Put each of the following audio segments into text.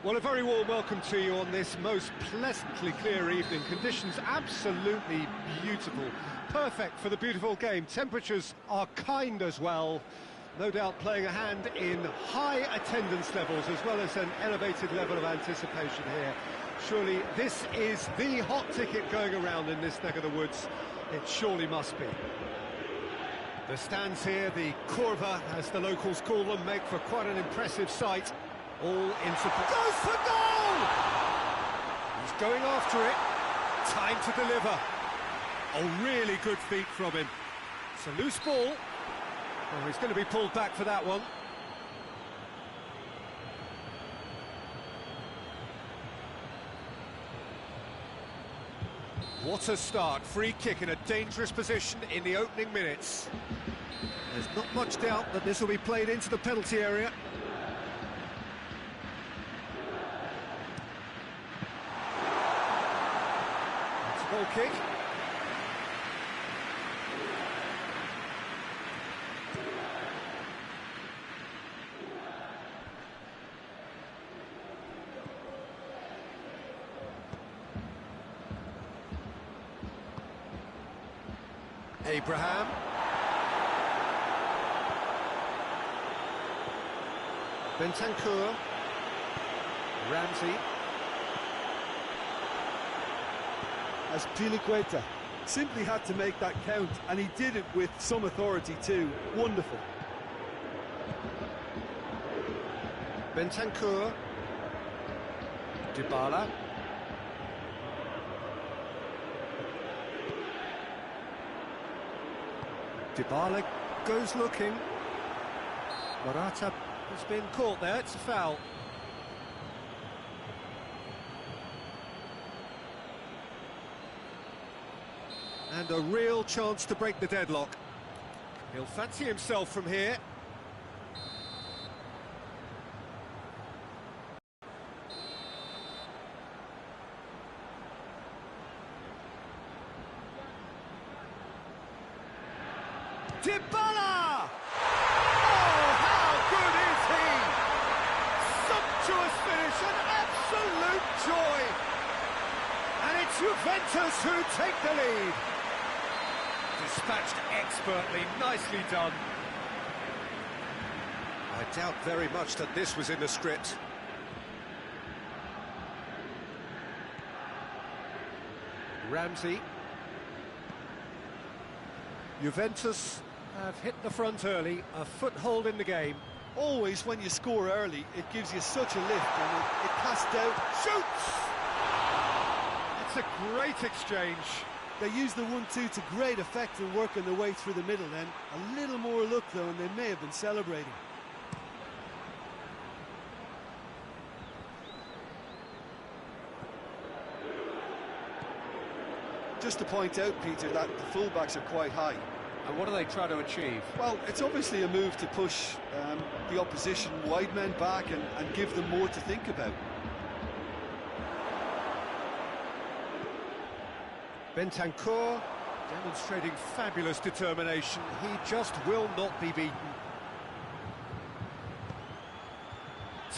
Well, a very warm welcome to you on this most pleasantly clear evening. Conditions absolutely beautiful. Perfect for the beautiful game. Temperatures are kind as well. No doubt playing a hand in high attendance levels as well as an elevated level of anticipation here. Surely this is the hot ticket going around in this neck of the woods. It surely must be. The stands here, the curva, as the locals call them, make for quite an impressive sight. All in support. Goes for goal! He's going after it. Time to deliver. Oh, really good feet from him. It's a loose ball. Oh, he's going to be pulled back for that one. What a start. Free kick in a dangerous position in the opening minutes. There's not much doubt that this will be played into the penalty area. Goal kick. Abraham. Bentancur. Ramsey. As Piliqueta simply had to make that count, and he did it with some authority too. Wonderful. Bentancur. Dybala. Dybala goes looking. Morata has been caught there, it's a foul. And a real chance to break the deadlock. He'll fancy himself from here. Dybala! Oh, how good is he? Sumptuous finish, an absolute joy. And it's Juventus who take the lead. Dispatched expertly, nicely done. I doubt very much that this was in the script. Ramsey. Juventus have hit the front early, a foothold in the game. Always when you score early, it gives you such a lift, and it casts out. Shoots! It's a great exchange. They use the 1-2 to great effect in working their way through the middle then. A little more luck though, and they may have been celebrating. Just to point out, Peter, that the fullbacks are quite high. And what do they try to achieve? Well, it's obviously a move to push the opposition wide men back and give them more to think about. Bentancur demonstrating fabulous determination. He just will not be beaten.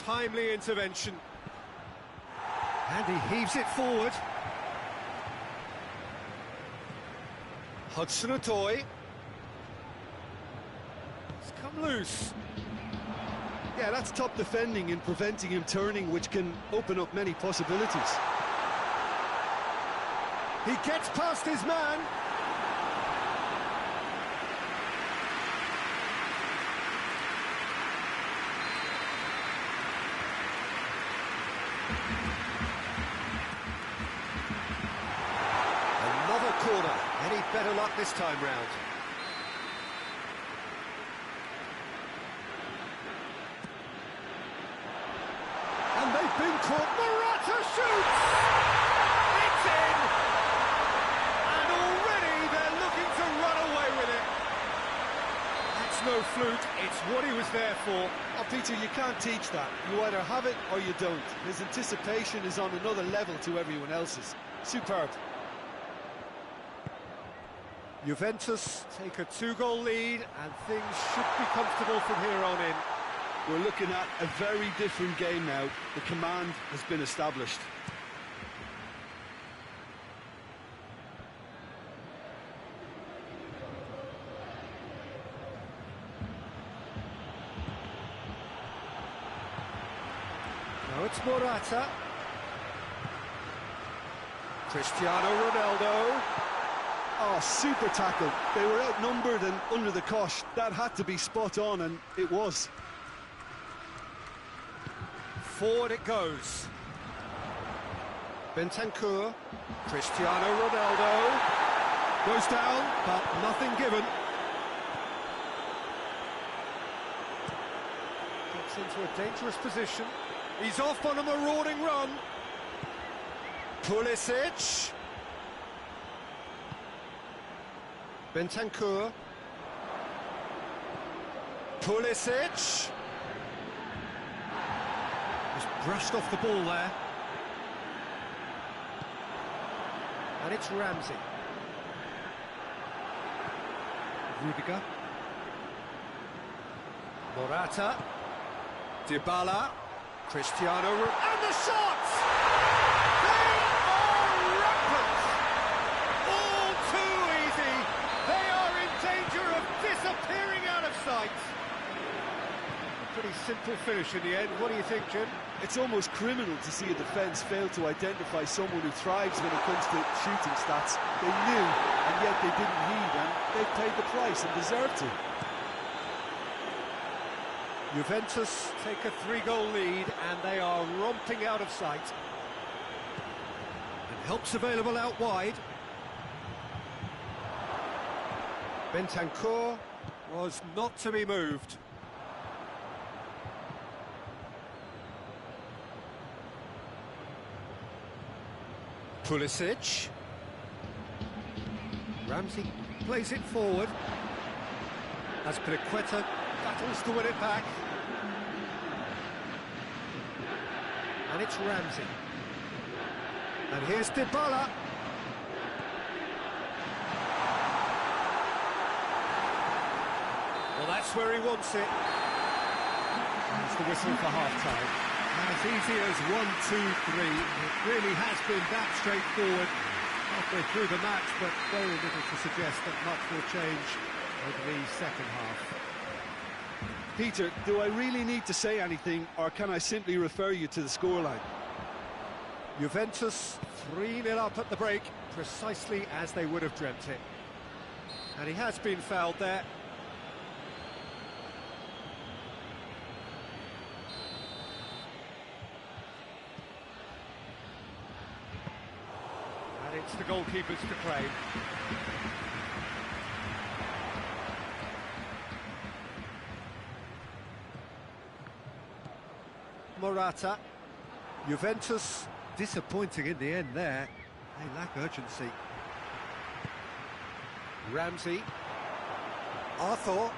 Timely intervention. And he heaves it forward. Hudson-Odoi. It's come loose. Yeah, that's top defending and preventing him turning, which can open up many possibilities. He gets past his man. Another corner. Any better luck this time round? And they've been caught. Morata shoots! It's in! And already they're looking to run away with it. That's no fluke, it's what he was there for. Oh, Peter, you can't teach that. You either have it or you don't. His anticipation is on another level to everyone else's. Superb. Juventus take a 2-goal lead and things should be comfortable from here on in. We're looking at a very different game now. The command has been established. Now it's Morata. Cristiano Ronaldo. Oh, super tackle. They were outnumbered and under the cosh. That had to be spot on, and it was. Forward it goes. Bentancur. Cristiano Ronaldo. Goes down, but nothing given. Gets into a dangerous position. He's off on a marauding run. Pulisic. Bentancur. Pulisic. Just brushed off the ball there. And it's Ramsey. Rudiger. Morata. Dybala. Cristiano. And the shots! They are rampant! All too easy. They are in danger of disappearing out of sight. A pretty simple finish in the end. What do you think, Jim? It's almost criminal to see a defence fail to identify someone who thrives when it comes to shooting stats. They knew, and yet they didn't heed, and they paid the price and deserved to. Juventus take a 3-goal lead, and they are romping out of sight. And help's available out wide. Bentancur was not to be moved. Pulisic. Ramsey plays it forward. Azpilicueta battles to win it back. And it's Ramsey. And here's Dybala. Well, that's where he wants it. That's the whistle for half-time. As easy as 1, 2, 3. It really has been that straightforward halfway through the match, but very little to suggest that much will change over the second half. Peter, do I really need to say anything, or can I simply refer you to the scoreline? Juventus 3-0 up at the break, precisely as they would have dreamt it. And he has been fouled there. And it's the goalkeepers to claim. Morata. Juventus disappointing in the end there. They lack urgency. Ramsey. Arthur.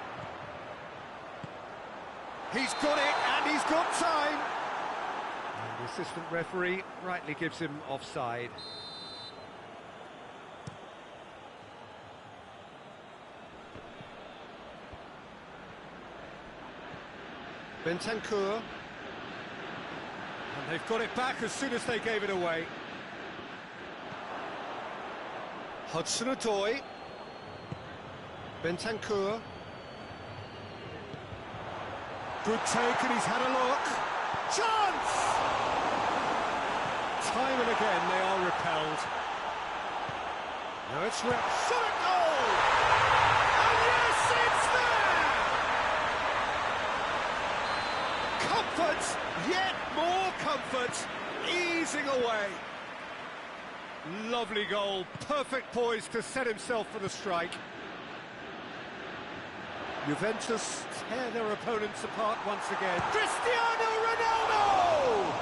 He's got it, and he's got time. And the assistant referee rightly gives him offside. Bentancur. And they've got it back as soon as they gave it away. Hudson-Odoi. Bentancur. Good take, and he's had a look. Chance! Time and again they are repelled. Now it's shot at goal! And yes, it's there! Comfort, yet more comfort, easing away. Lovely goal, perfect poise to set himself for the strike. Juventus tear their opponents apart once again. Cristiano Ronaldo!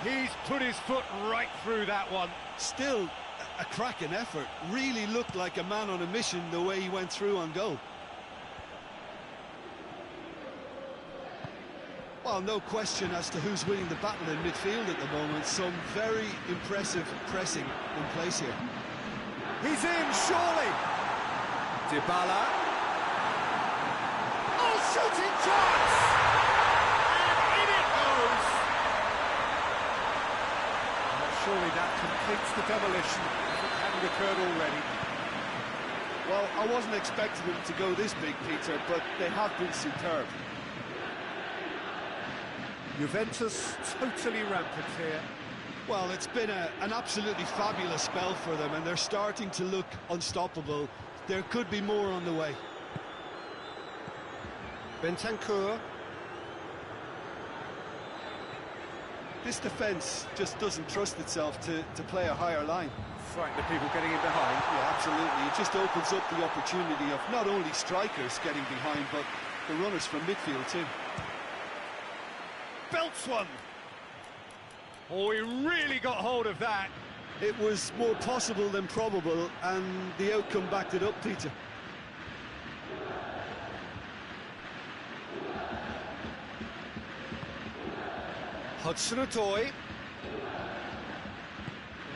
He's put his foot right through that one. Still a cracking effort. Really looked like a man on a mission the way he went through on goal. Well, no question as to who's winning the battle in midfield at the moment. Some very impressive pressing in place here. He's in, surely. Dybala. Oh, shooting chance! Completes the demolition, if it hadn't occurred already. Well, I wasn't expecting them to go this big, Peter, but they have been superb. Juventus totally rampant here. Well, it's been an absolutely fabulous spell for them, and they're starting to look unstoppable. There could be more on the way. Bentancur. This defence just doesn't trust itself to play a higher line. Frightened of people getting in behind. Yeah, absolutely. It just opens up the opportunity of not only strikers getting behind, but the runners from midfield too. Belts one. Oh, he really got hold of that. It was more possible than probable, and the outcome backed it up, Peter. Hudson-Odoi. Well,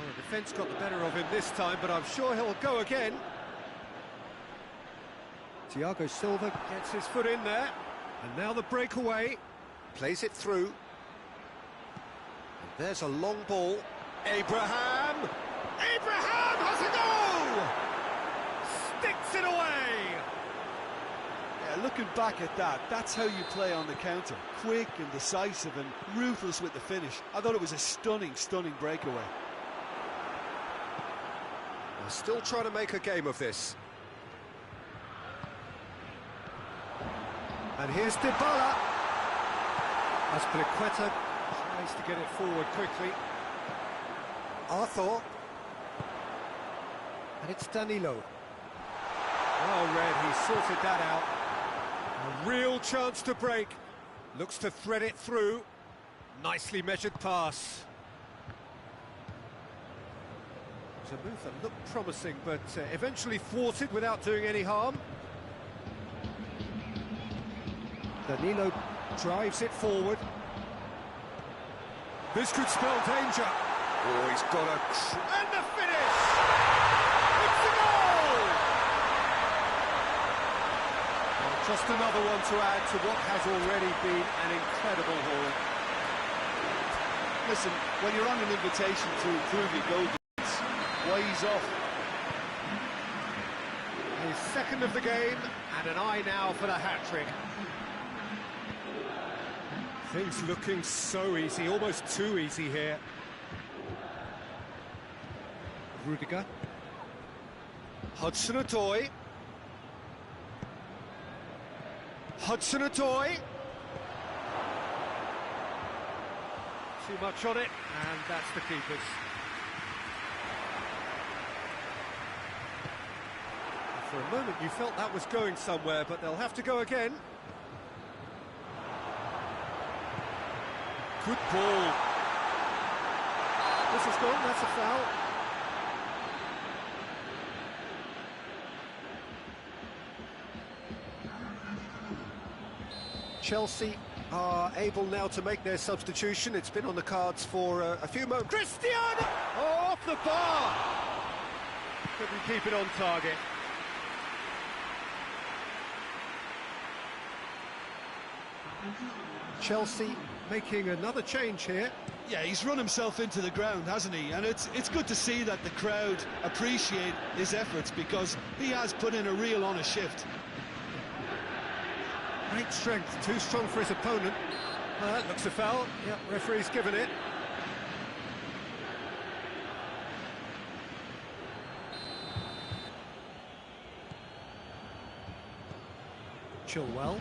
the defence got the better of him this time, but I'm sure he'll go again. Thiago Silva gets his foot in there, and now the breakaway. Plays it through. And there's a long ball. Abraham! Abraham has a goal! Sticks it away! Yeah, looking back at that, that's how you play on the counter. Quick and decisive and ruthless with the finish. I thought it was a stunning, stunning breakaway. They're still trying to make a game of this. And here's Dybala. Azpilicueta tries to get it forward quickly. Arthur. And it's Danilo. Well read, he sorted that out. A real chance to break. Looks to thread it through. Nicely measured pass. It's a move that looked promising, but eventually thwarted without doing any harm. Danilo drives it forward. This could spell danger. Oh, he's got a... And the finish! It's a goal! Well, just another one to add to what has already been an incredible haul. Listen, when you're on an invitation to improve your goal difference, why he's off? His second of the game, and an eye now for the hat-trick. Things looking so easy, almost too easy here. Rudiger. Hudson-Odoi. Hudson-Odoi. Too much on it, and that's the keeper's. For a moment you felt that was going somewhere, but they'll have to go again. Good ball. This is gone, that's a foul. Chelsea are able now to make their substitution. It's been on the cards for a few moments. Cristiano! Oh, off the bar! Couldn't keep it on target. Chelsea making another change here. Yeah, he's run himself into the ground, hasn't he? And it's good to see that the crowd appreciate his efforts, because he has put in a real honest shift. Great strength, too strong for his opponent. That looks a foul. Yep, referee's given it. Chilwell.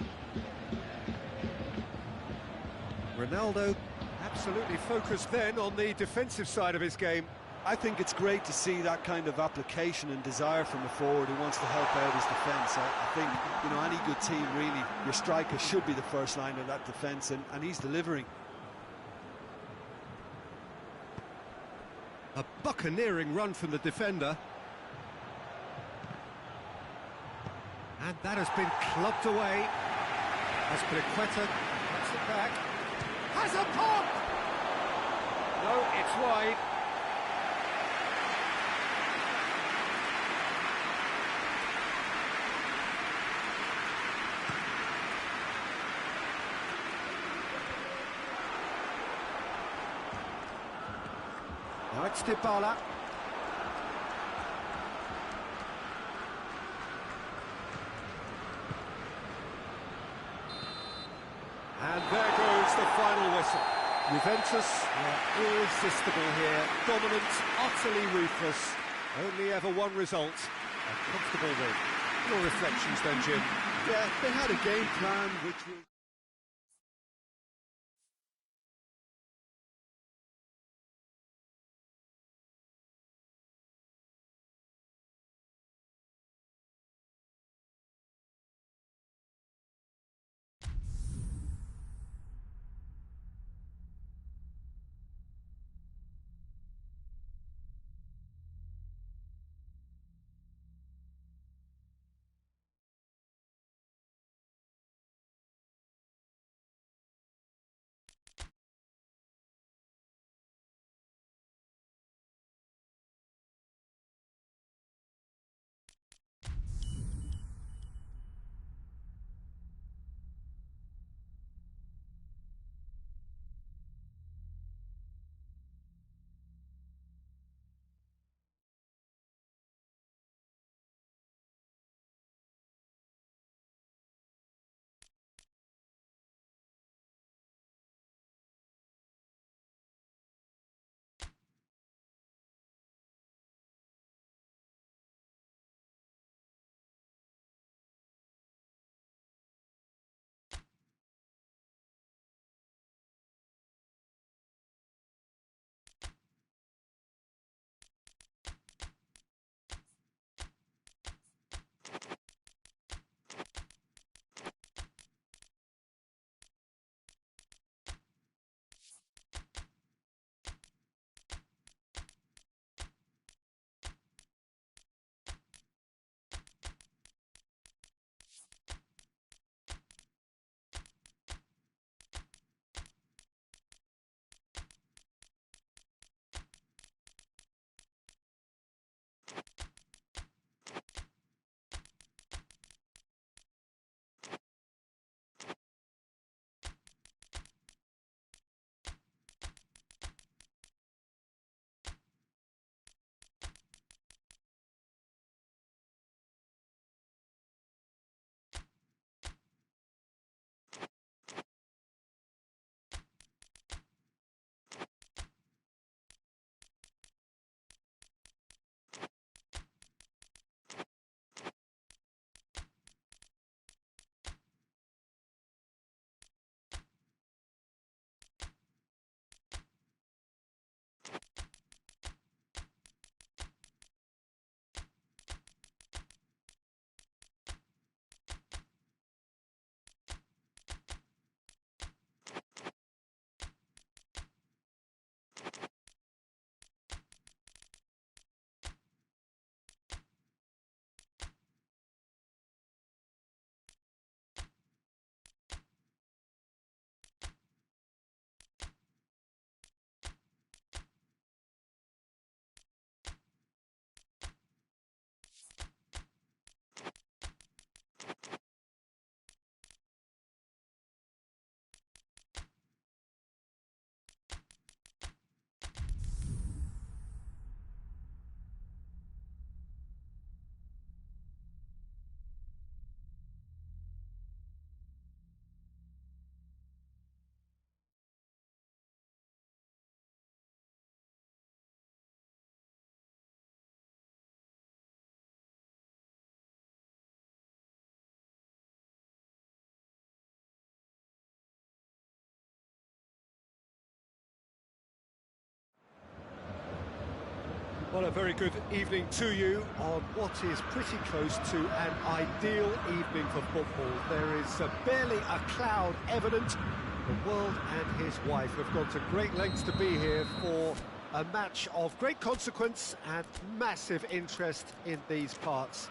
Ronaldo absolutely focused then on the defensive side of his game. I think it's great to see that kind of application and desire from a forward who wants to help out his defence. I think, you know, any good team, really, your striker should be the first line of that defence, and he's delivering. A buccaneering run from the defender. And that has been clubbed away. Azpilicueta gets it back. Has a pop! No, it's wide. Dybala. And there goes the final whistle. Juventus are irresistible here, dominant, utterly ruthless. Only ever one result, a comfortable win. Your reflections then, Jim? Yeah, they had a game plan which was... Well, a very good evening to you on what is pretty close to an ideal evening for football. There is barely a cloud evident. The world and his wife have gone to great lengths to be here for a match of great consequence and massive interest in these parts.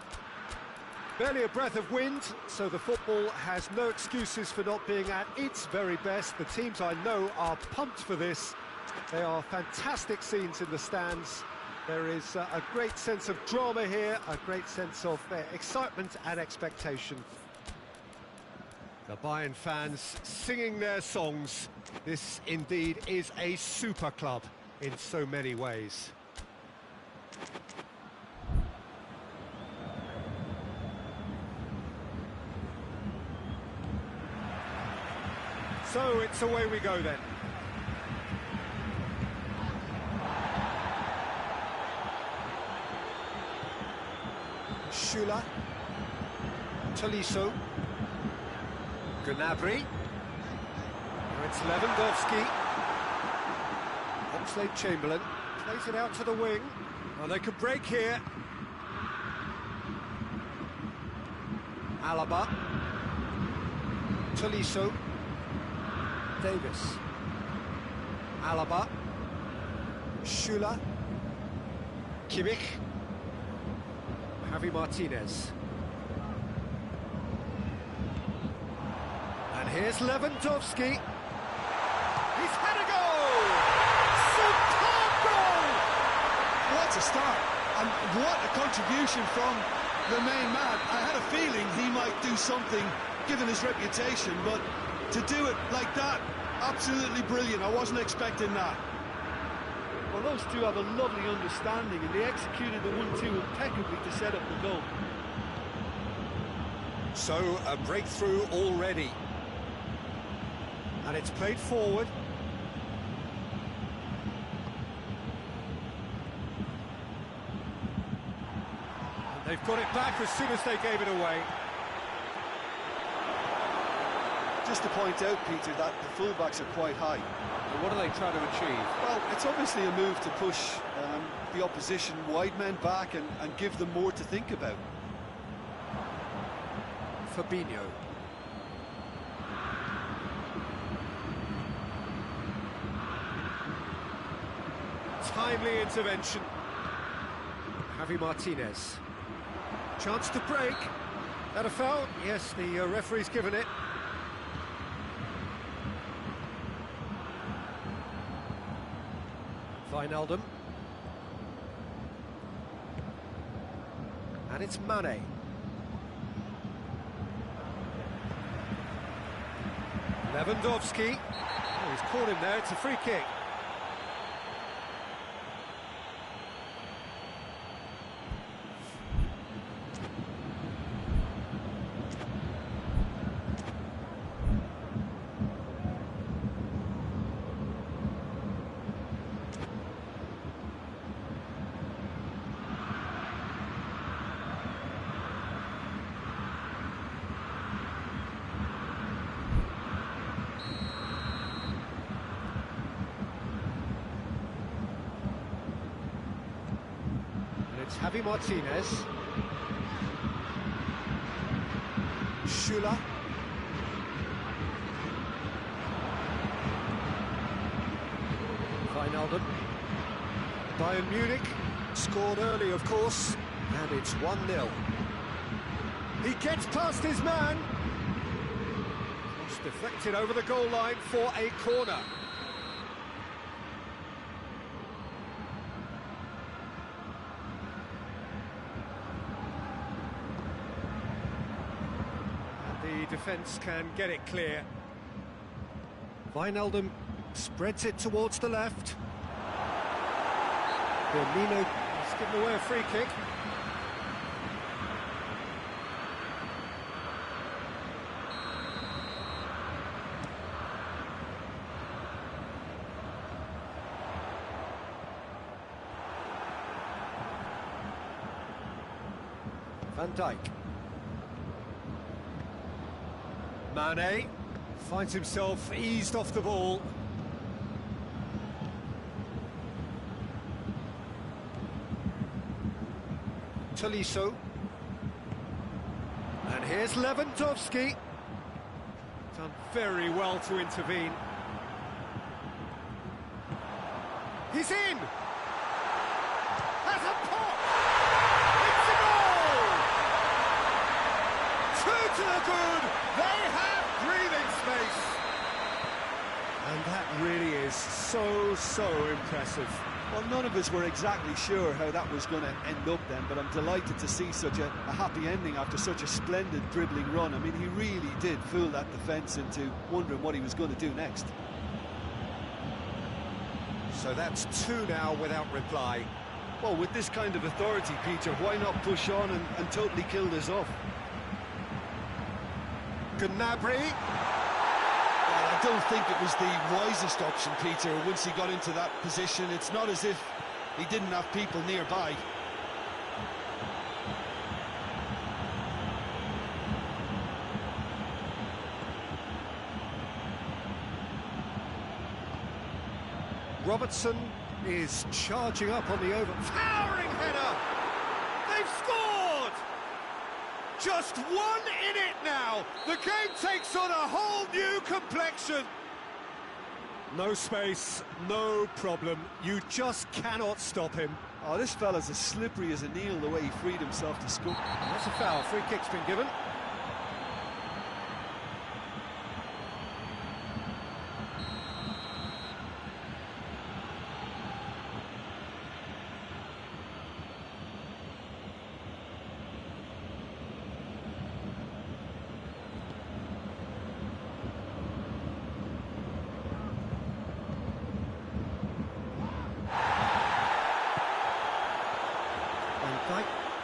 Barely a breath of wind, so the football has no excuses for not being at its very best. The teams I know are pumped for this. They are fantastic scenes in the stands. There is a great sense of drama here, a great sense of excitement and expectation. The Bayern fans singing their songs. This indeed is a super club. in so many ways. So it's away we go then. Schüller. Tolisso. Gnabry. Now it's Lewandowski. Oxlade-Chamberlain plays it out to the wing. Oh, they could break here. Alaba. Tolisso. Davis. Alaba. Schüller. Kimmich. Javi Martinez. And here's Lewandowski. He's had a goal! Superb goal! What a start, and what a contribution from the main man. I had a feeling he might do something, given his reputation, but to do it like that, absolutely brilliant. I wasn't expecting that. Well, those two have a lovely understanding, and they executed the 1-2 impeccably to set up the goal. So, a breakthrough already. And it's played forward. And they've got it back as soon as they gave it away. Just to point out, Peter, that the fullbacks are quite high. And what are they trying to achieve? Well, it's obviously a move to push the opposition wide men back and give them more to think about. Fabinho. Timely intervention. Javi Martinez. Chance to break. That a foul? Yes, the referee's given it. Wijnaldum. And it's Mane. Lewandowski. Oh, he's caught him there, it's a free kick. It's Javi Martinez. Schüller. Wijnaldum. Bayern Munich scored early, of course, and it's 1-0. He gets past his man. Cross deflected over the goal line for a corner. The defence can get it clear. Wijnaldum spreads it towards the left. Firmino has given away a free kick. Van Dijk. Mane finds himself eased off the ball. Tolisso. And here's Lewandowski. Done very well to intervene. He's in! Has a pop! It's a goal! Two to the good! They have breathing space! And that really is so impressive. Well, none of us were exactly sure how that was going to end up then, but I'm delighted to see such a happy ending after such a splendid dribbling run. I mean, he really did fool that defence into wondering what he was going to do next. So that's two now without reply. Well, with this kind of authority, Peter, why not push on and totally kill this off? Gnabry. Well, I don't think it was the wisest option, Peter, once he got into that position. It's not as if he didn't have people nearby. Robertson is charging up on the over. Towering header! They've scored! Just one in it now. The game takes on a whole new complexion. No space, no problem. You just cannot stop him. Oh, this fella's as slippery as a needle the way he freed himself to score. That's a foul. Free kick's been given.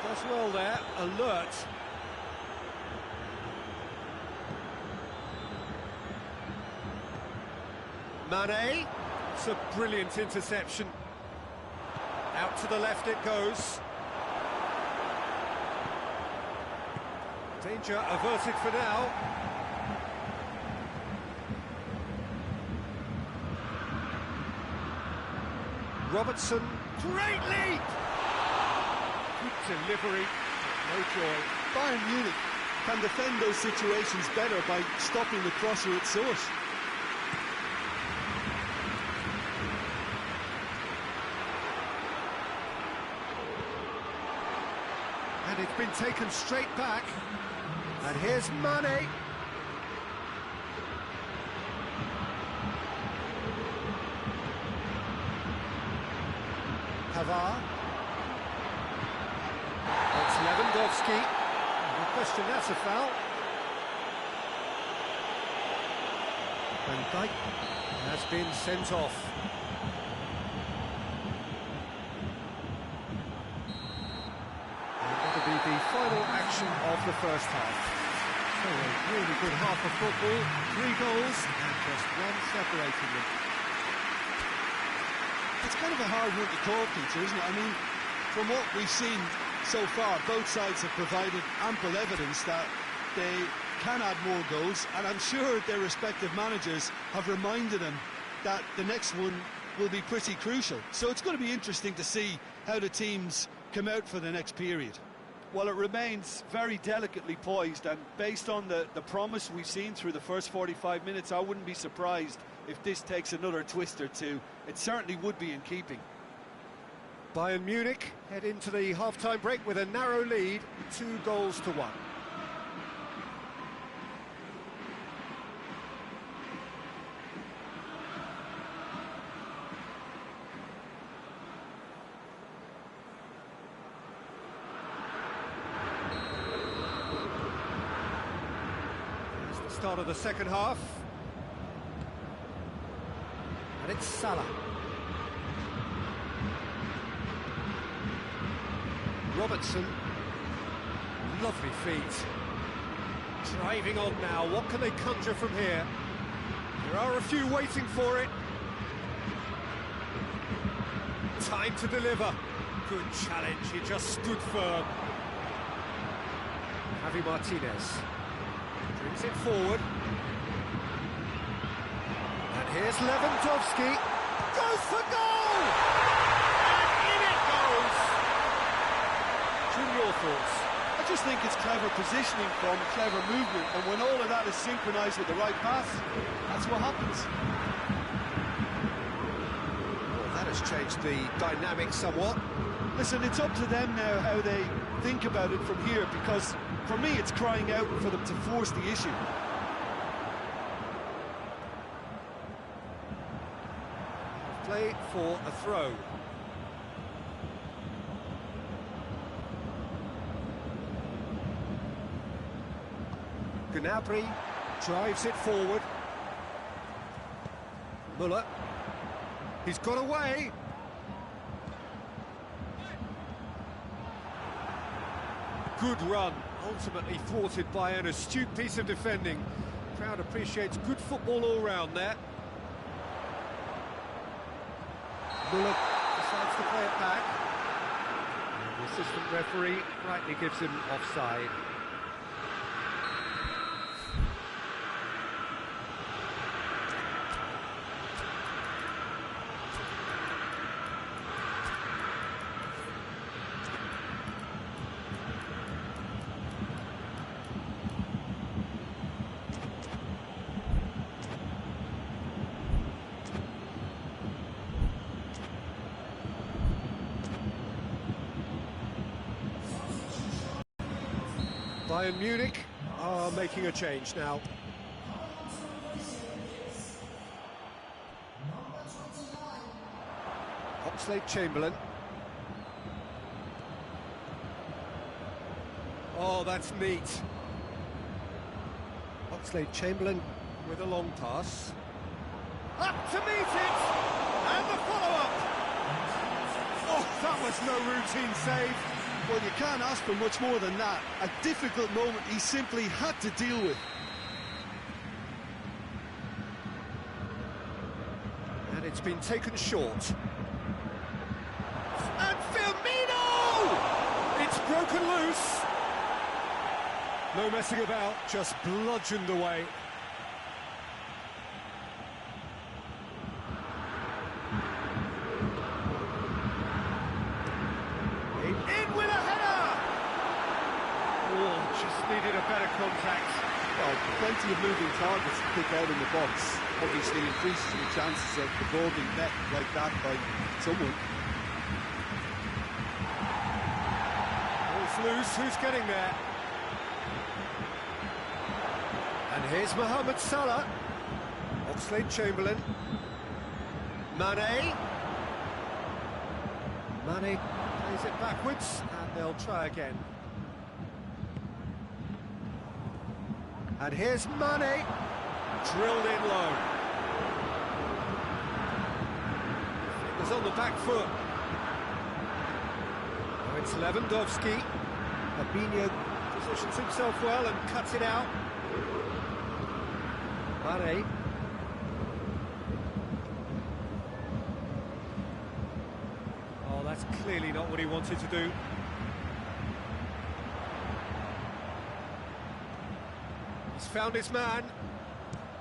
Does well there, alert. Mane, it's a brilliant interception. Out to the left it goes. Danger averted for now. Robertson, great lead! Good delivery, no joy. Bayern Munich can defend those situations better by stopping the crosser at source. And it's been taken straight back. And here's Mane. Pavard. That's Lewandowski. No question, that's a foul. Van Dijk has been sent off. And that'll be the final action of the first half. So a really good half of football, 3 goals and just one separating them. It's kind of a hard one to call, Peter, isn't it? I mean, from what we've seen so far, both sides have provided ample evidence that they can add more goals, and I'm sure their respective managers have reminded them that the next one will be pretty crucial. So it's going to be interesting to see how the teams come out for the next period. Well, it remains very delicately poised, and based on the promise we've seen through the first 45 minutes, I wouldn't be surprised if this takes another twist or two. It certainly would be in keeping. Bayern Munich head into the half-time break with a narrow lead, 2-1. It's the start of the second half. And it's Salah. Robertson, lovely feet. Driving on now, what can they conjure from here? There are a few waiting for it. Time to deliver. Good challenge, he just stood firm. Javi Martinez brings it forward. And here's Lewandowski. Goes for goal! And in it goes! Your thoughts? I just think it's clever positioning from clever movement, and when all of that is synchronised with the right pass, that's what happens. Well, that has changed the dynamic somewhat. Listen, it's up to them now how they think about it from here, because for me it's crying out for them to force the issue. Play for a throw. Gnabry drives it forward. Müller. He's got away. Good run, ultimately thwarted by an astute piece of defending. Crowd appreciates good football all round there. Muller decides to play it back. And the assistant referee rightly gives him offside. Bayern Munich are making a change now. Oxlade-Chamberlain. Oh, that's neat. Oxlade-Chamberlain with a long pass. Up to meet it! And the follow-up! Oh, that was no routine save. Well, you can't ask for much more than that. A difficult moment he simply had to deal with. And it's been taken short. And Firmino! It's broken loose. No messing about, just bludgeoned away. In with a header! Oh, just needed a better contact. Well, plenty of moving targets to pick out in the box. Obviously increases the chances of the ball being met like that by someone. Ball's loose, who's getting there? And here's Mohamed Salah. Oxlade-Chamberlain. Mane. Mane plays it backwards, and they'll try again. And here's Mane. Drilled in low. Fingers on the back foot. Now it's Lewandowski. Fabinho positions himself well and cuts it out. Mane. Oh, that's clearly not what he wanted to do. He's found his man.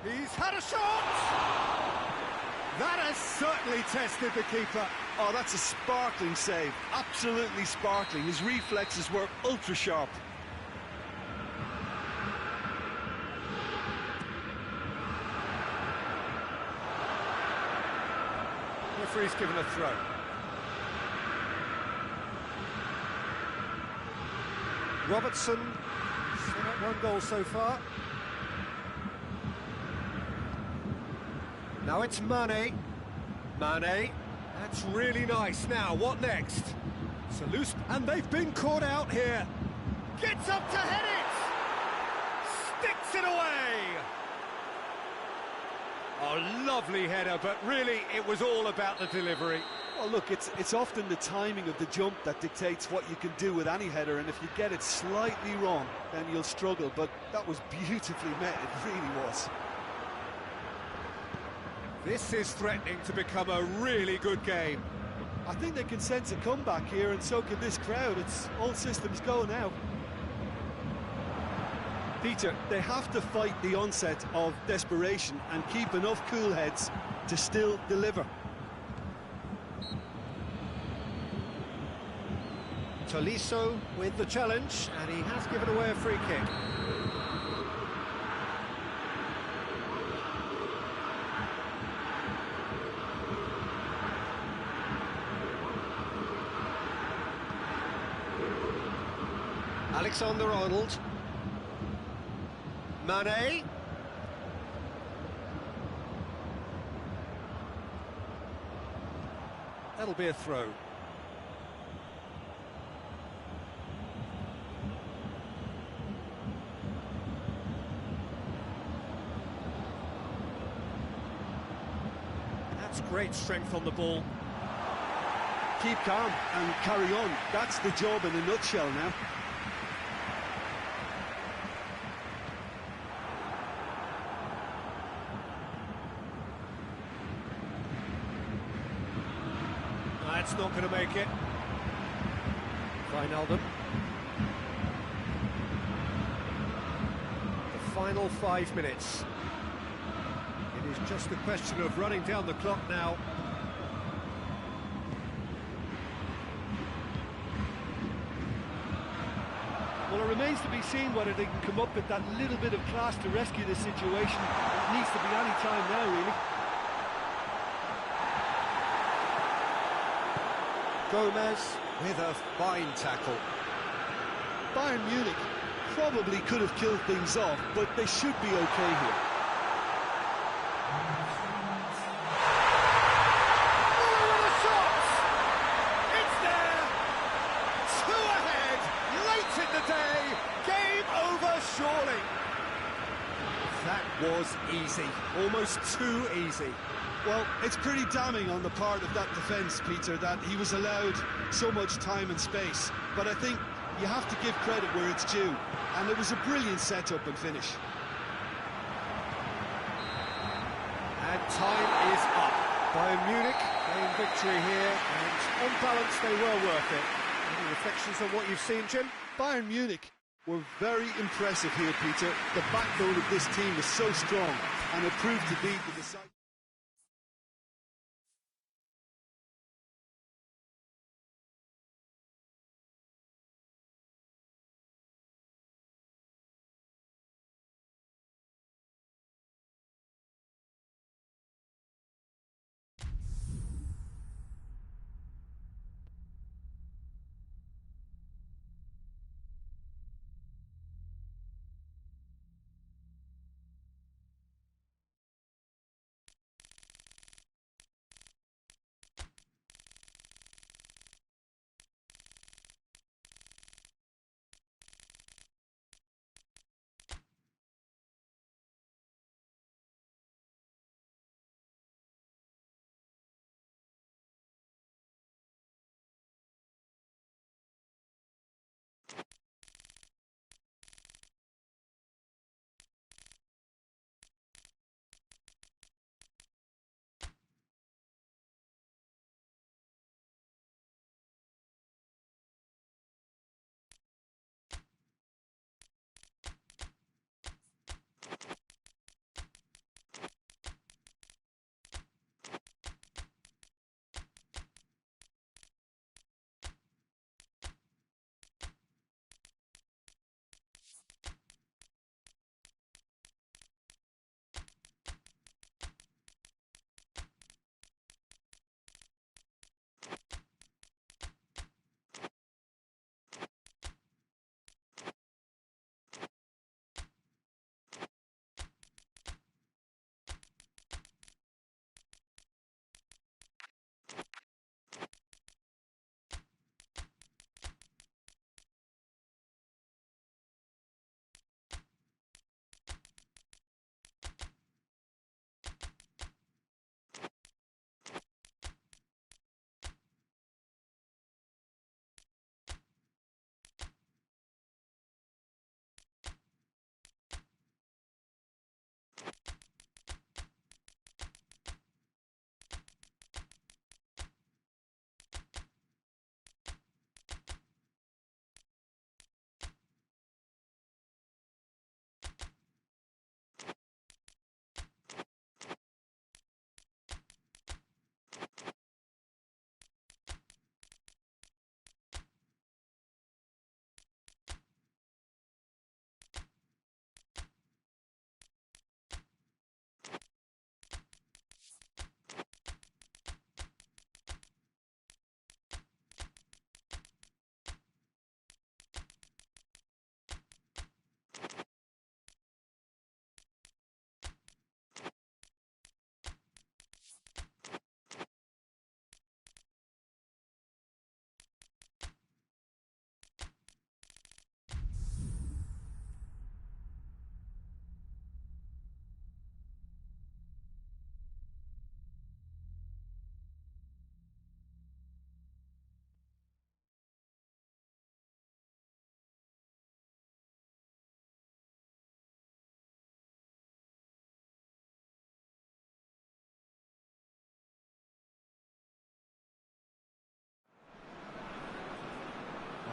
He's had a shot! That has certainly tested the keeper. Oh, that's a sparkling save. Absolutely sparkling. His reflexes were ultra sharp. Referee's given a throw. Robertson, still at one goal so far. Now it's Mane. Mane, that's really nice. Now, what next? It's a loose, and they've been caught out here. Gets up to head it! Sticks it away! Oh, lovely header, but really it was all about the delivery. Well, look, it's often the timing of the jump that dictates what you can do with any header, and if you get it slightly wrong, then you'll struggle, but that was beautifully met, it really was. This is threatening to become a really good game. I think they can sense a comeback here, and so can this crowd. It's all systems go now. Peter, they have to fight the onset of desperation and keep enough cool heads to still deliver. Tolisso with the challenge, and he has given away a free kick. Alexander-Arnold. Mane. That'll be a throw. That's great strength on the ball. Keep calm and carry on. That's the job in a nutshell now. That's not going to make it. Wijnaldum. The final 5 minutes. It is just a question of running down the clock now. Well, it remains to be seen whether they can come up with that little bit of class to rescue the situation. It needs to be any time now, really. Gomez with a fine tackle. Bayern Munich probably could have killed things off, but they should be okay here. It's there! 2 ahead, late in the day, game over surely. That was easy, almost too easy. Well, it's pretty damning on the part of that defence, Peter, that he was allowed so much time and space. But I think you have to give credit where it's due, and it was a brilliant setup and finish. And time is up. Bayern Munich gain victory here, and on balance they were worth it. Any reflections on what you've seen, Jim? Bayern Munich were very impressive here, Peter. The backbone of this team is so strong, and it proved to be the decisive.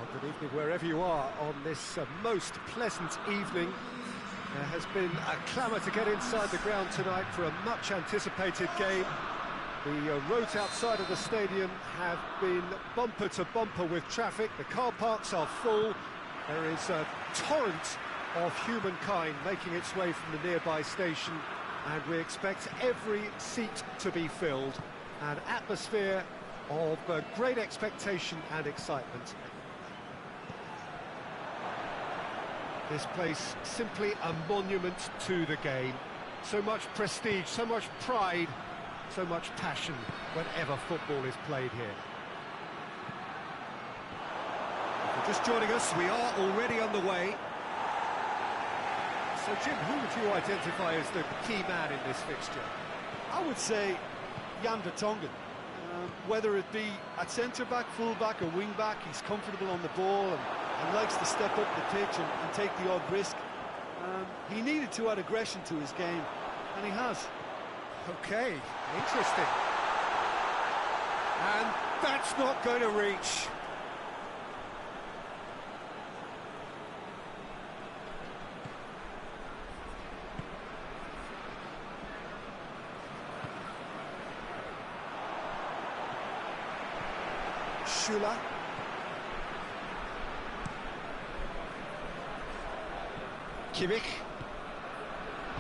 Well, good evening wherever you are on this most pleasant evening. There has been a clamour to get inside the ground tonight for a much anticipated game. The roads outside of the stadium have been bumper to bumper with traffic. The car parks are full. There is a torrent of humankind making its way from the nearby station, and we expect every seat to be filled. An atmosphere of great expectation and excitement. This place simply a monument to the game. So much prestige, so much pride, so much passion whenever football is played here. If you're just joining us, we are already underway. So Jim, who would you identify as the key man in this fixture? I would say Jan Vertonghen. Whether it be at centre-back, full-back or wing-back, he's comfortable on the ball and likes to step up the pitch and take the odd risk. He needed to add aggression to his game, and he has. Okay, interesting. And that's not going to reach. Schüller. Kimmich.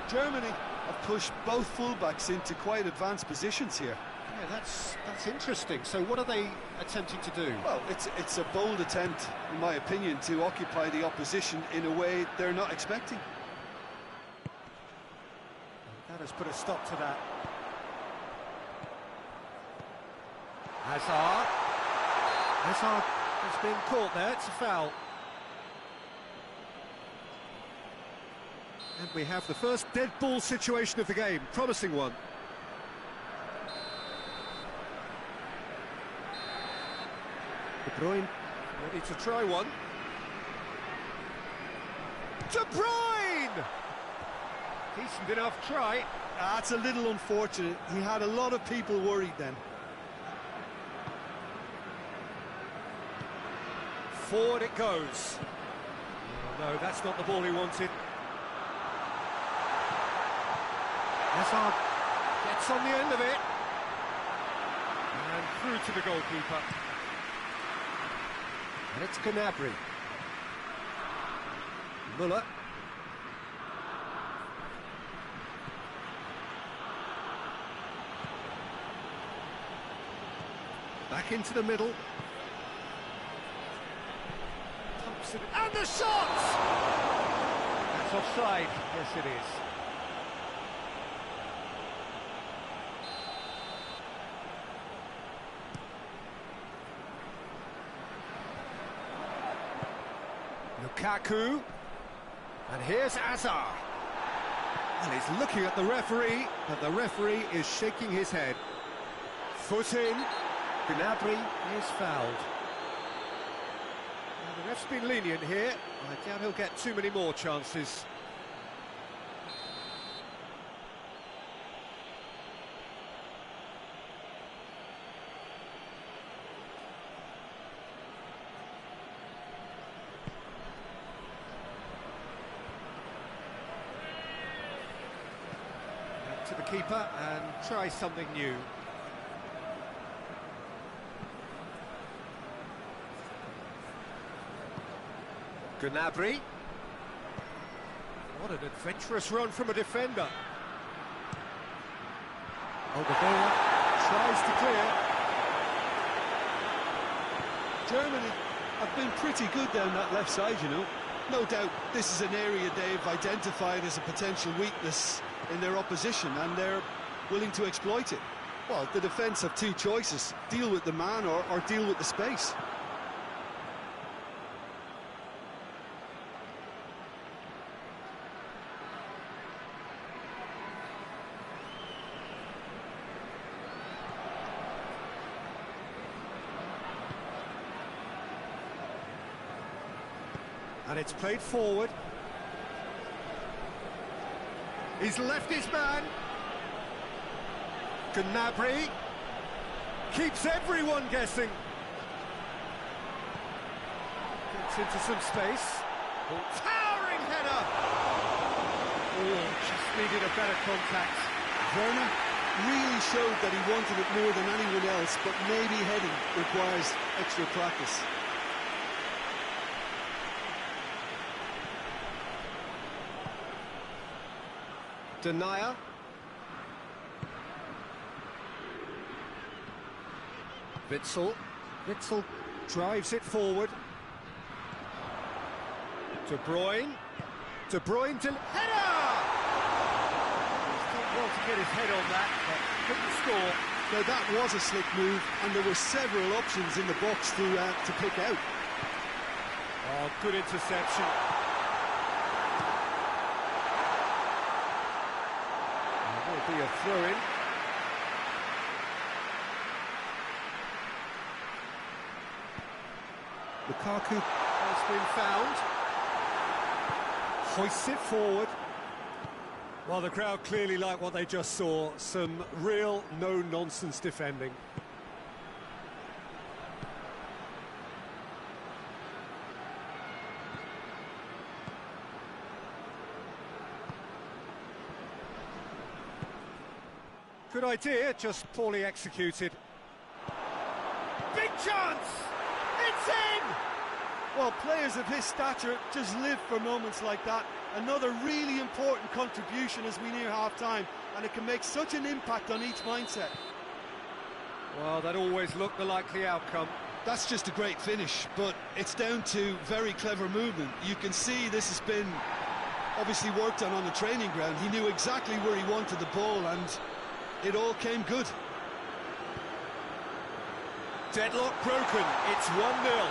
Germany have pushed both fullbacks into quite advanced positions here. Yeah, that's interesting. So what are they attempting to do? Well, it's a bold attempt, in my opinion, to occupy the opposition in a way they're not expecting. That has put a stop to that. Hazard has been caught there, it's a foul. And we have the first dead ball situation of the game, promising one. De Bruyne ready to try one. De Bruyne! Decent enough try. That's a little unfortunate. He had a lot of people worried then. Forward it goes. Oh, no, that's not the ball he wanted. Hazard gets on the end of it. And through to the goalkeeper. And it's Gnabry. Müller. Back into the middle. And the shot! That's offside. Yes, it is. Lukaku. And here's Hazard. And he's looking at the referee, but the referee is shaking his head. Foot in. Gnabry is fouled. The ref's been lenient here. I doubt he'll get too many more chances. Back to the keeper and try something new. Gnabry. What an adventurous run from a defender. Alderweireld tries to clear. Germany have been pretty good down that left side, you know. No doubt this is an area they've identified as a potential weakness in their opposition, and they're willing to exploit it. Well, the defence have two choices: deal with the man or deal with the space. And it's played forward. He's left his man. Gnabry keeps everyone guessing. Gets into some space. Oh, towering header! Oh, just needed a better contact. Werner really showed that he wanted it more than anyone else, but maybe heading requires extra practice. Denier. Witsel. Witsel drives it forward. De Bruyne. De Bruyne to header! He's done well to get his head on that, but couldn't score. Now that was a slick move, and there were several options in the box to pick out. Oh, good interception. There will be a throw-in. Lukaku has been found. Hoists it forward. Well, the crowd clearly like what they just saw. Some real no-nonsense defending. Good idea, just poorly executed. Big chance! It's in! Well, players of his stature just live for moments like that. Another really important contribution as we near half-time, and it can make such an impact on each mindset. Well, that always looked the likely outcome. That's just a great finish, but it's down to very clever movement. You can see this has been obviously worked on the training ground. He knew exactly where he wanted the ball, and it all came good. Deadlock broken, it's 1-0.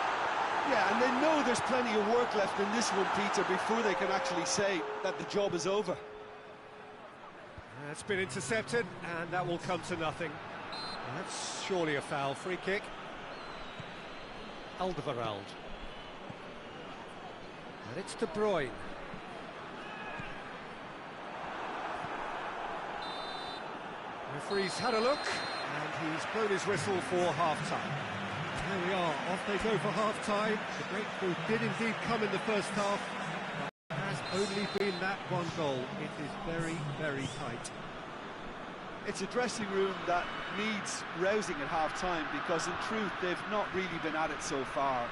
Yeah, and they know there's plenty of work left in this one, Peter, before they can actually say that the job is over. It's been intercepted, and that will come to nothing. That's surely a foul. Free kick. Alderweireld. And it's De Bruyne. Referee's had a look, and he's blown his whistle for half-time. There we are, off they go for half-time. The breakthrough did indeed come in the first half, but it has only been that one goal. It is very, very tight. It's a dressing room that needs rousing at half-time, because in truth they've not really been at it so far.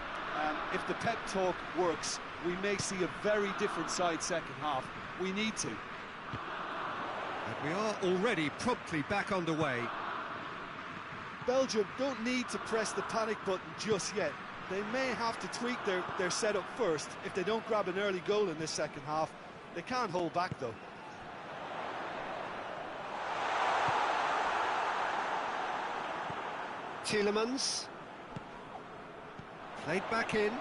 If the pep talk works, we may see a very different side second half. We need to. And we are already promptly back underway. Belgium don't need to press the panic button just yet. They may have to tweak their setup first. If they don't grab an early goal in this second half, they can't hold back though. Tielemans. Played back in.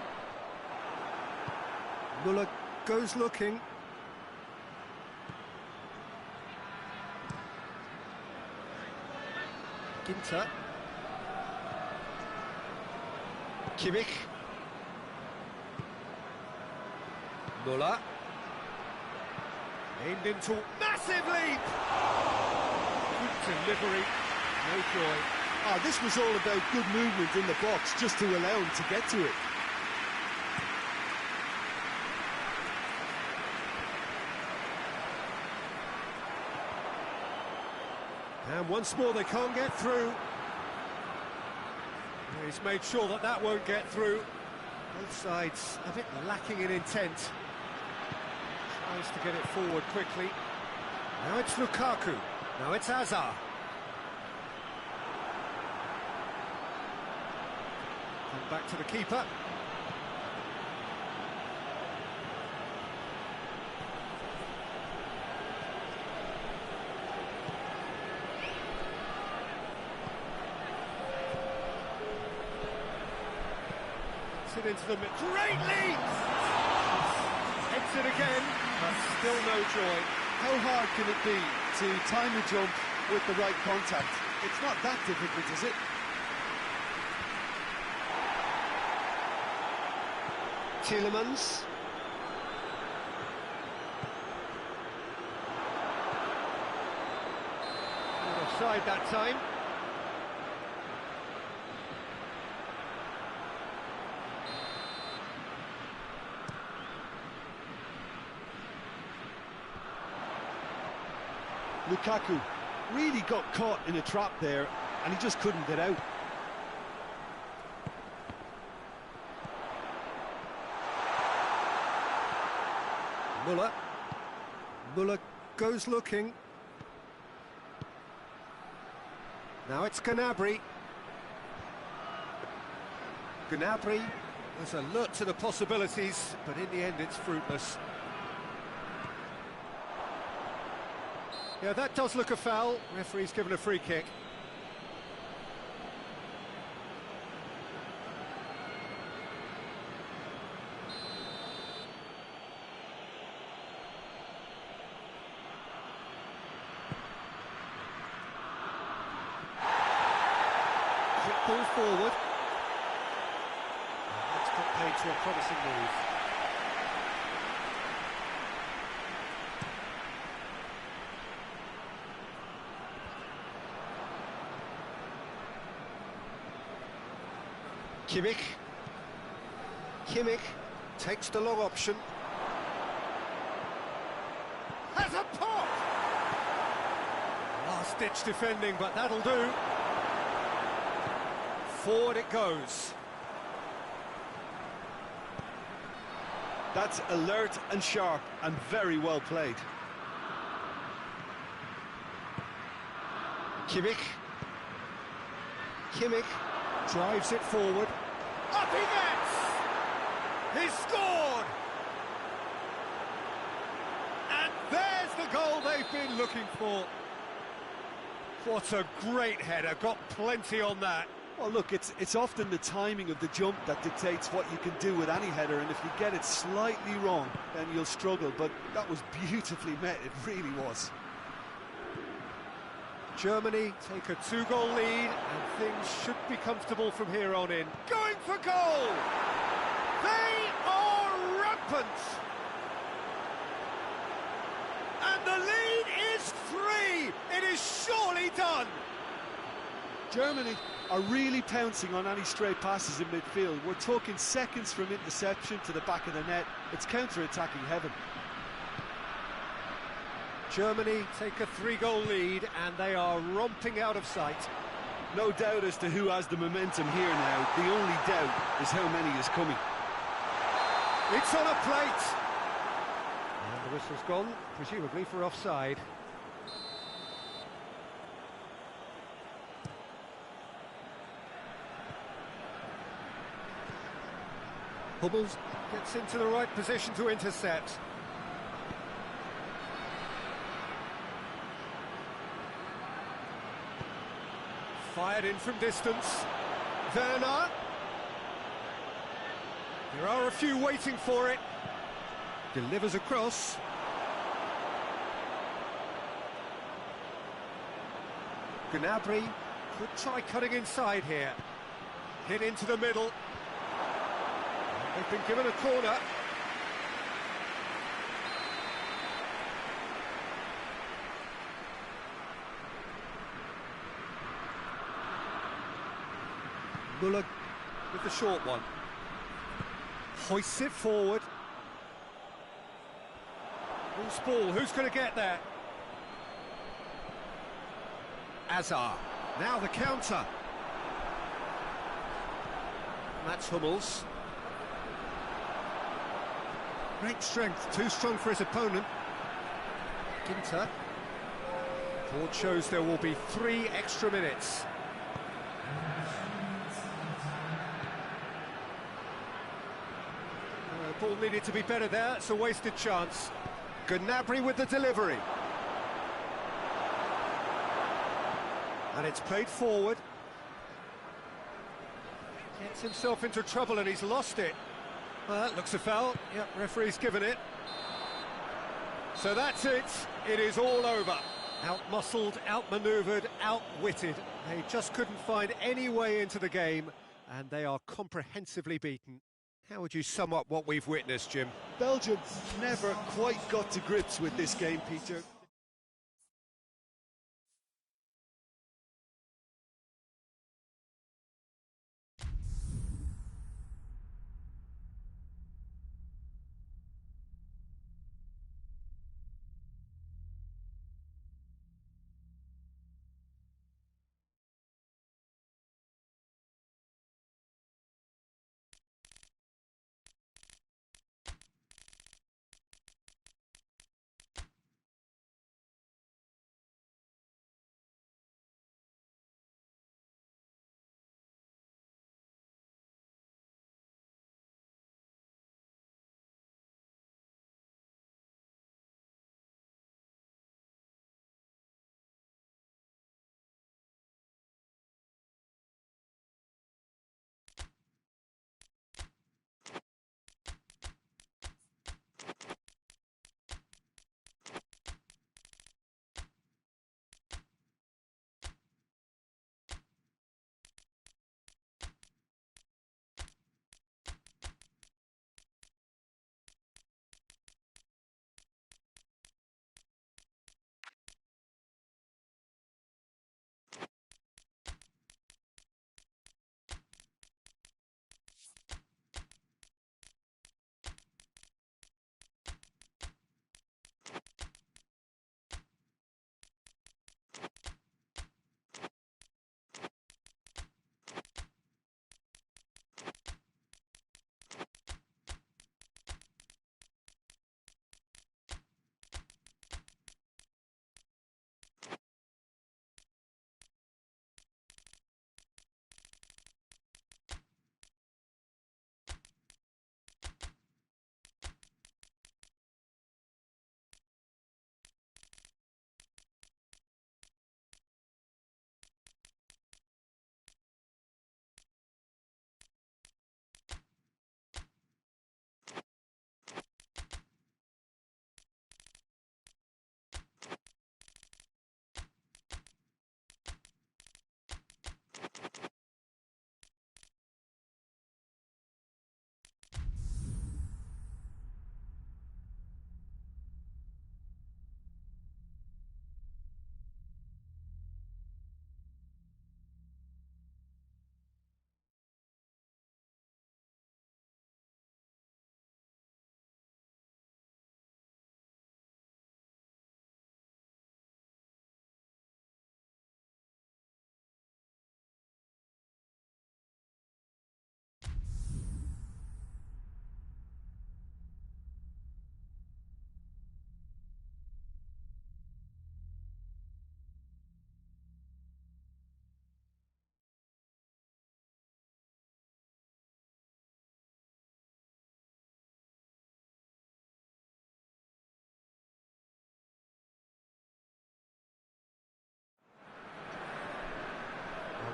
Muller goes looking. Ginter. Kimmich. Muller. Aimed into massive leap! Good delivery, no joy. Ah, this was all about good movement in the box, just to allow him to get to it. And once more they can't get through. He's made sure that that won't get through. Both sides a bit lacking in intent. Tries to get it forward quickly. Now it's Lukaku. Now it's Hazard. And back to the keeper. It into the great leap! Hits it again, but still no joy. How hard can it be to time a jump with the right contact? It's not that difficult, is it? Tielemans. Offside that time. Lukaku really got caught in a trap there, and he just couldn't get out. Muller goes looking. Now it's Gnabry. Gnabry was alert to the possibilities, but in the end it's fruitless. Yeah, that does look a foul. Referee's given a free kick. Quick ball forward. That's got paid to a promising move. Kimmich takes the long option. Has a pop! Last-ditch defending, but that'll do. Forward it goes. That's alert and sharp and very well played. Kimmich drives it forward. Up he gets! He's scored! And there's the goal they've been looking for. What a great header, got plenty on that. Well, look, it's often the timing of the jump that dictates what you can do with any header, and if you get it slightly wrong, then you'll struggle, but that was beautifully met, it really was. Germany take a 2-goal lead, and things should be comfortable from here on in. Going for goal! They are rampant! And the lead is 3! It is surely done! Germany are really pouncing on any stray passes in midfield. We're talking seconds from interception to the back of the net. It's counter-attacking heaven. Germany take a 3-goal lead, and they are romping out of sight. No doubt as to who has the momentum here now. The only doubt is how many is coming. It's on a plate! And the whistle's gone, presumably for offside. Hummels gets into the right position to intercept. Fired in from distance. Werner. There are a few waiting for it. Delivers across. Gnabry could try cutting inside here. Hit into the middle. They've been given a corner. Muller with the short one. Hoists it forward. Loose ball, who's going to get there? Azar. Now the counter. That's Hummels. Great strength, too strong for his opponent. Ginter. Board shows there will be 3 extra minutes. Ball needed to be better there, it's a wasted chance. Gnabry with the delivery. And it's played forward. Gets himself into trouble and he's lost it. Well, that looks a foul. Yep, referee's given it. So that's it. It is all over. Out-muscled, out-manoeuvred, outwitted. They just couldn't find any way into the game, and they are comprehensively beaten. How would you sum up what we've witnessed, Jim? Belgium never quite got to grips with this game, Peter.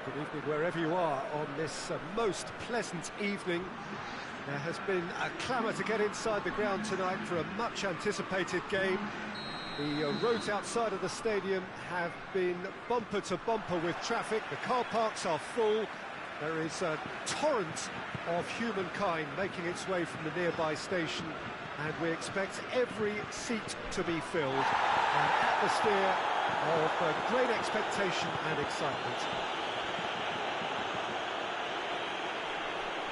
Good evening wherever you are on this most pleasant evening. There has been a clamour to get inside the ground tonight for a much anticipated game. The roads outside of the stadium have been bumper to bumper with traffic. The car parks are full. There is a torrent of humankind making its way from the nearby station, and we expect every seat to be filled. An atmosphere of great expectation and excitement.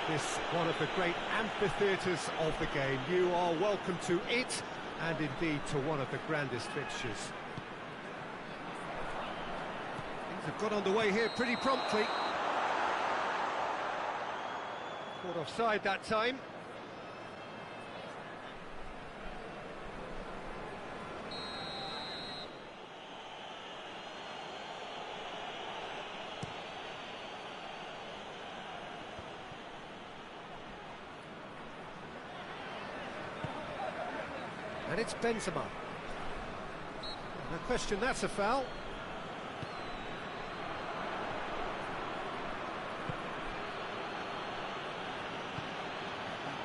This one of the great amphitheatres of the game. You are welcome to it, and indeed to one of the grandest fixtures. Things have got underway here pretty promptly. Caught offside that time. And it's Benzema. No question, that's a foul.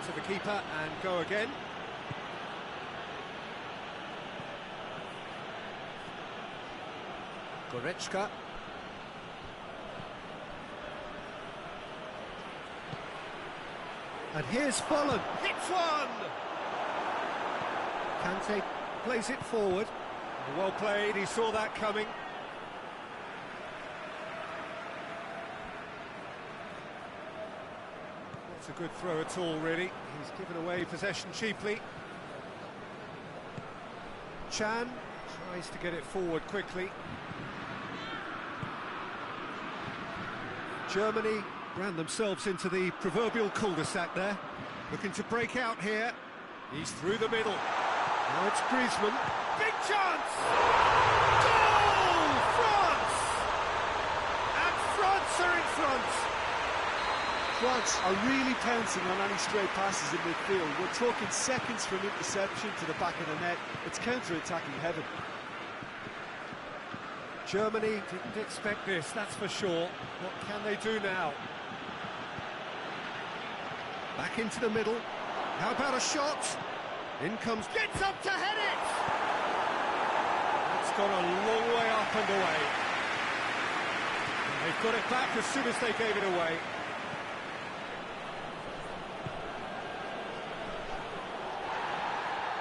To the keeper and go again. Goretzka. And here's Follen. Hits one! Kante plays it forward. Well played, he saw that coming. It's a good throw at all, really. He's given away possession cheaply. Chan tries to get it forward quickly. Germany ran themselves into the proverbial cul-de-sac there. Looking to break out here. He's through the middle. Now it's Griezmann. Big chance! Goal! France! And France are in front. France are really pouncing on any stray passes in midfield. We're talking seconds from interception to the back of the net. It's counter-attacking heaven. Germany didn't expect this, that's for sure. What can they do now? Back into the middle. How about a shot? In comes, gets up to head it! It's gone a long way up and away. And they've got it back as soon as they gave it away.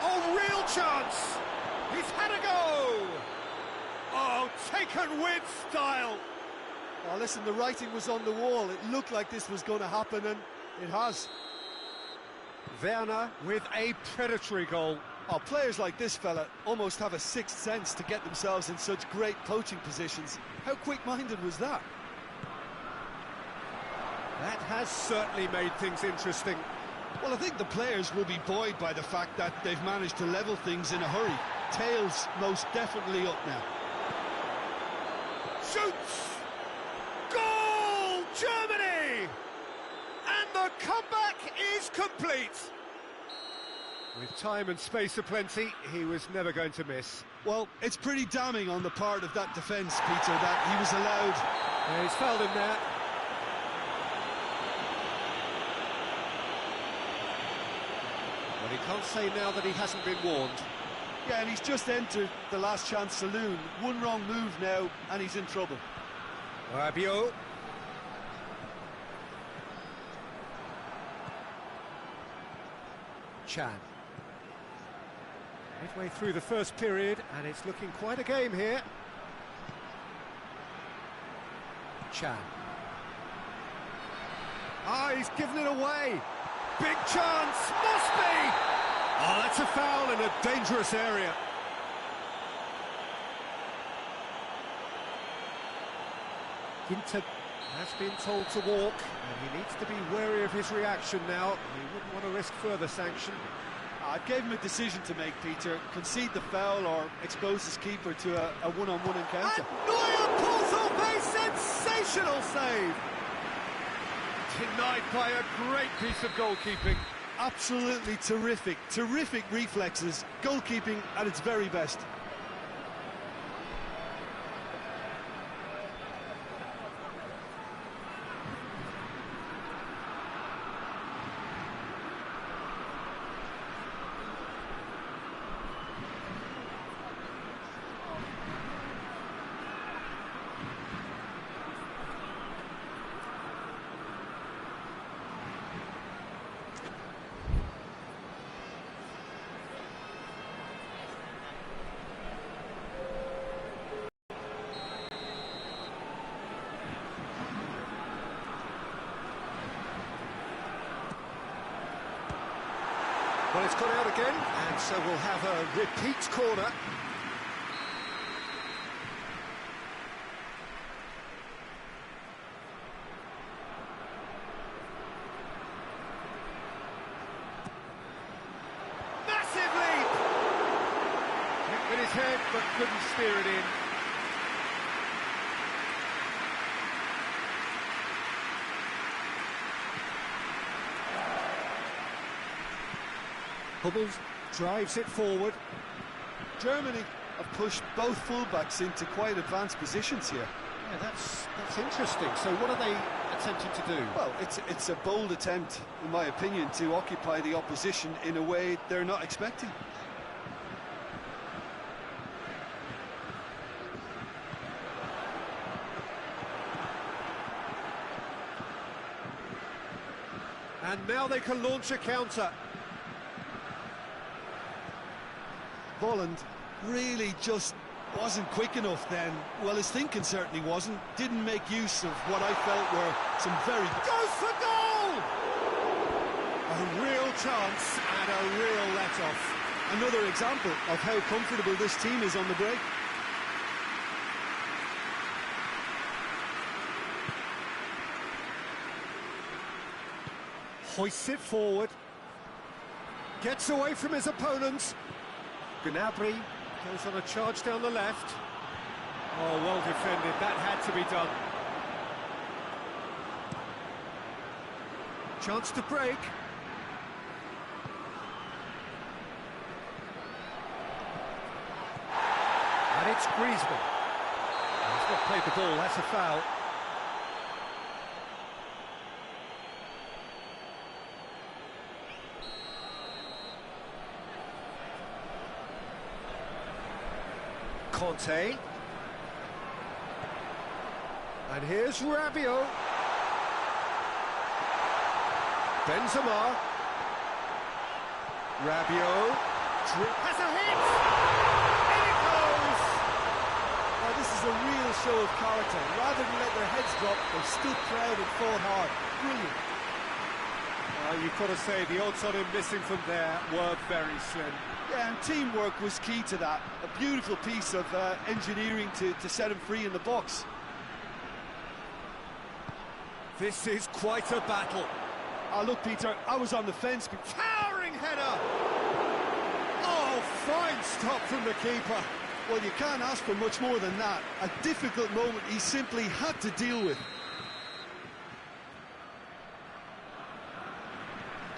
Oh, real chance! He's had a go! Oh, taken with style! Oh, listen, the writing was on the wall. It looked like this was going to happen, and it has. Werner with a predatory goal. Oh, players like this fella almost have a sixth sense to get themselves in such great poaching positions. How quick-minded was that? That has certainly made things interesting. Well, I think the players will be buoyed by the fact that they've managed to level things in a hurry. Tails most definitely up now. Shoots! Goal! Germany! And the comeback is complete. With time and space aplenty, he was never going to miss. Well, it's pretty damning on the part of that defence, Peter, that he was allowed. Yeah, he's fouled him there. Well, he can't say now that he hasn't been warned. Yeah, and he's just entered the last chance saloon. One wrong move now, and he's in trouble. Rabiot. Chan. Midway through the first period, and it's looking quite a game here. Chan. Ah, he's given it away. Big chance, must be! Oh, that's a foul in a dangerous area. Ginter has been told to walk, and he needs to be wary of his reaction now. He wouldn't want to risk further sanction. I gave him a decision to make, Peter. Concede the foul or expose his keeper to a one-on-one encounter. And Neuer pulls off a sensational save! Denied by a great piece of goalkeeping. Absolutely terrific, terrific reflexes. Goalkeeping at its very best. Well, it's gone out again, and so we'll have a repeat corner. Massive leap! Hit with his head, but couldn't steer it in. Hummels drives it forward. Germany have pushed both fullbacks into quite advanced positions here. Yeah, that's interesting. So what are they attempting to do? Well, it's a bold attempt, in my opinion, to occupy the opposition in a way they're not expecting. And now they can launch a counter. Volland really just wasn't quick enough then. Well, his thinking certainly wasn't. Didn't make use of what I felt were some very... Goes for goal! A real chance and a real let-off. Another example of how comfortable this team is on the break. Hoists it forward. Gets away from his opponents. Gnabry goes on a charge down the left. Oh, well defended. That had to be done. Chance to break. And it's Griezmann. He's not played the ball, that's a foul. Conte. And here's Rabiot. Benzema. Rabiot. Has a hit! In it goes! Now, this is a real show of character. Rather than let their heads drop, they've stood proud and fought hard. Brilliant. You've got to say, the odds on him missing from there were very slim. Yeah, and teamwork was key to that. A beautiful piece of engineering to set him free in the box. This is quite a battle. Look, Peter, I was on the fence. Towering header! Oh, fine stop from the keeper. Well, you can't ask for much more than that. A difficult moment he simply had to deal with.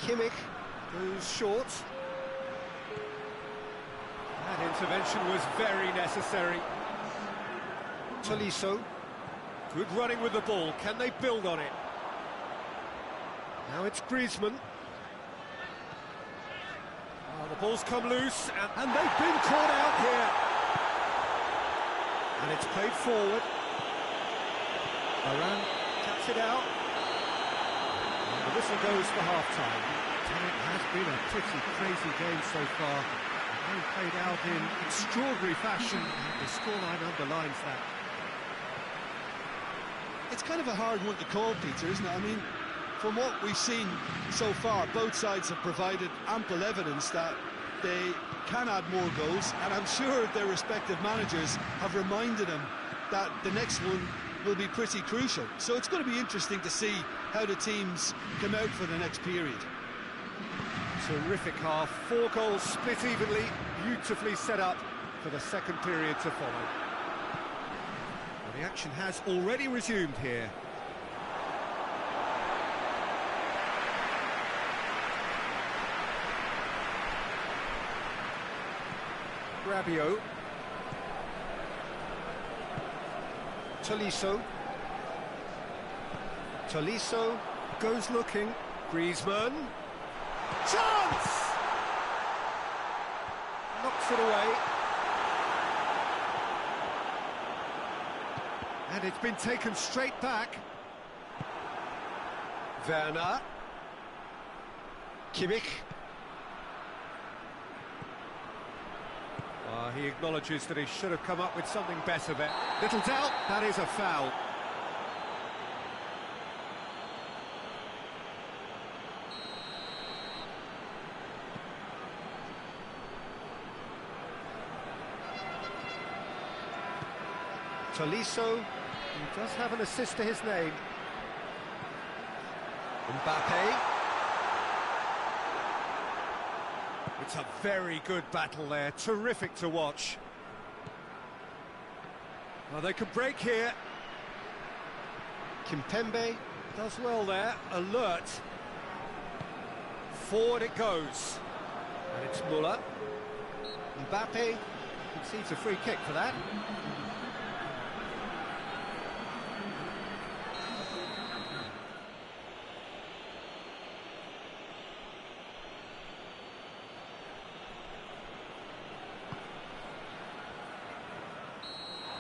Kimmich goes short. That intervention was very necessary. Tolisso, good running with the ball. Can they build on it? Now it's Griezmann. Oh, the ball's come loose, and they've been caught out here. And it's played forward. Varane taps it out. And the whistle goes for half-time. It has been a pretty crazy game so far. They played out in extraordinary fashion, and the scoreline underlines that. It's kind of a hard one to call, Peter, isn't it? I mean, from what we've seen so far, both sides have provided ample evidence that they can add more goals, and I'm sure their respective managers have reminded them that the next one will be pretty crucial. So it's going to be interesting to see how the teams come out for the next period. Terrific half, 4 goals split evenly, beautifully set up for the second period to follow. Well, the action has already resumed here. Rabiot. Tolisso. Tolisso goes looking. Griezmann. Chance! Knocks it away. And it's been taken straight back. Werner. Kimmich. He acknowledges that he should have come up with something better there. Little doubt, that is a foul. Tolisso, he does have an assist to his name. Mbappe. It's a very good battle there, terrific to watch. Well, they could break here. Kimpembe does well there, alert. Forward it goes. And it's Muller. Mbappe concedes a free kick for that.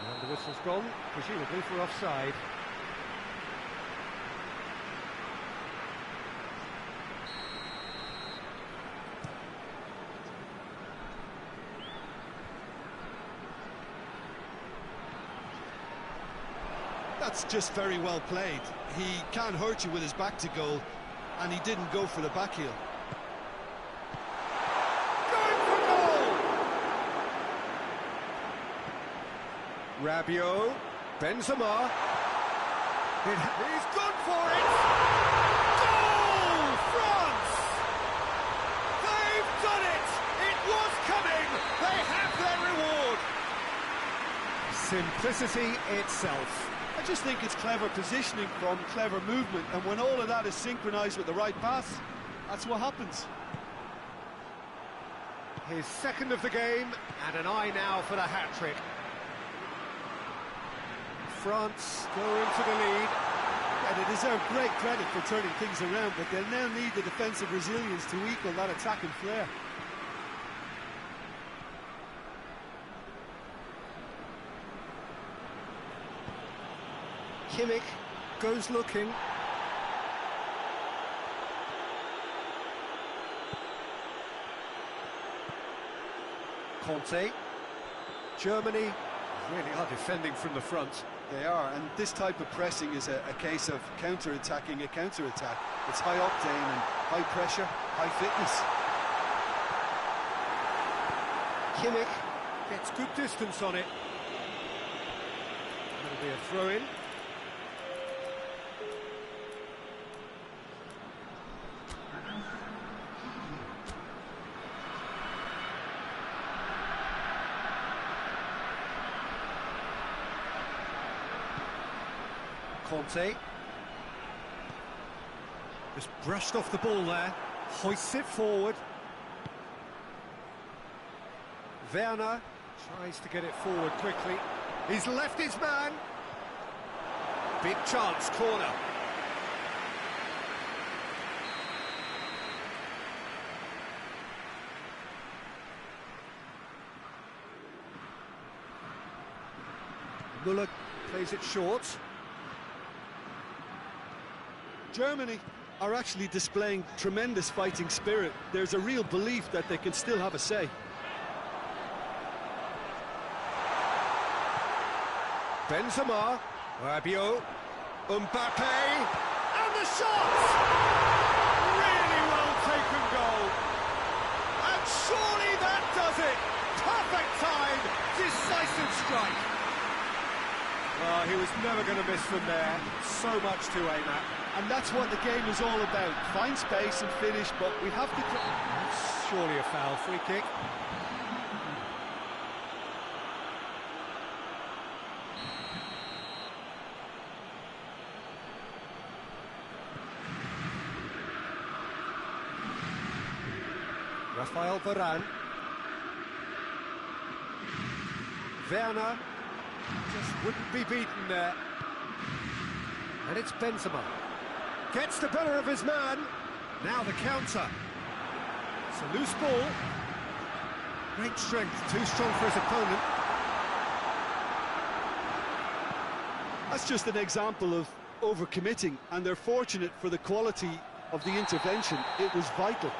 And the whistle's gone, presumably for offside. That's just very well played. He can't hurt you with his back to goal, and he didn't go for the back heel. Going for goal! Rabiot, Benzema. He's gone for it! Goal! France! They've done it! It was coming! They have their reward! Simplicity itself. I just think it's clever positioning from clever movement, and when all of that is synchronised with the right pass, that's what happens. His second of the game, and an eye now for the hat-trick. France go into the lead. Yeah, they deserve great credit for turning things around, but they'll now need the defensive resilience to equal that attacking flair. Kimmich goes looking. Conte. Germany really are defending from the front. They are, and this type of pressing is a case of counter-attacking a counter-attack. It's high octane and high pressure, high fitness. Kimmich gets good distance on it. That'll be a throw-in. Conte. Just brushed off the ball there. Hoists it forward. Werner tries to get it forward quickly. He's left his man. Big chance, corner. Muller plays it short. Germany are actually displaying tremendous fighting spirit. There's a real belief that they can still have a say. Benzema, Rabiot, Mbappe, and the shot! Really well taken goal. And surely that does it. Perfect time, decisive strike. Well, he was never going to miss from there. So much to aim at. And that's what the game is all about. Find space and finish, but we have to... That's surely a foul. Free kick. Rafael Varane. Werner just wouldn't be beaten there. And it's Benzema. Gets the better of his man. Now the counter. It's a loose ball. Great strength, too strong for his opponent. That's just an example of overcommitting, and they're fortunate for the quality of the intervention. It was vital.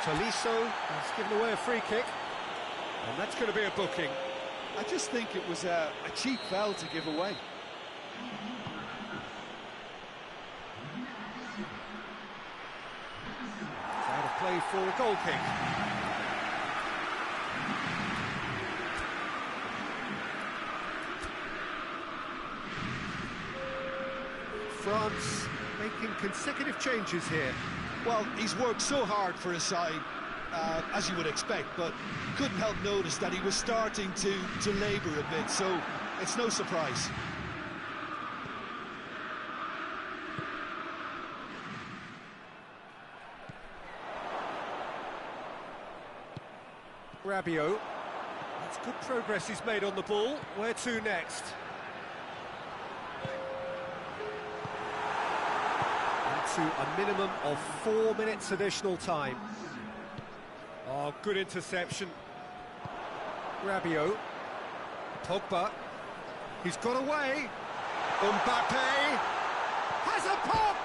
Tolisso has given away a free kick. And that's going to be a booking. I just think it was a cheap foul to give away. Out of play for a goal kick. France making consecutive changes here. Well, he's worked so hard for his side, as you would expect, but couldn't help notice that he was starting to labour a bit, so it's no surprise. Rabiot. That's good progress he's made on the ball. Where to next? Into a minimum of 4 minutes additional time. Oh, good interception. Rabiot. Pogba. He's got away. Mbappe has a pop!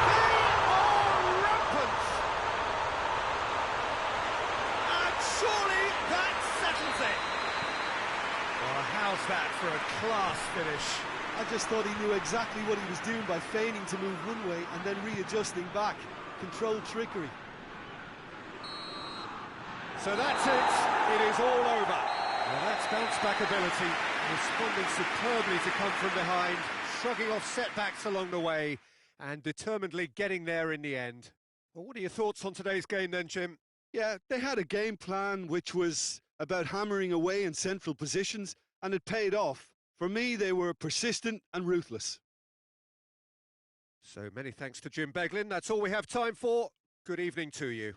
They are rampant! And surely that settles it! Well, how's that for a class finish? I just thought he knew exactly what he was doing by feigning to move one way and then readjusting back. Controlled trickery. So that's it. It is all over. Well, that's bounce-back ability, responding superbly to come from behind, shrugging off setbacks along the way, and determinedly getting there in the end. Well, what are your thoughts on today's game then, Jim? Yeah, they had a game plan which was about hammering away in central positions, and it paid off. For me, they were persistent and ruthless. So many thanks to Jim Beglin. That's all we have time for. Good evening to you.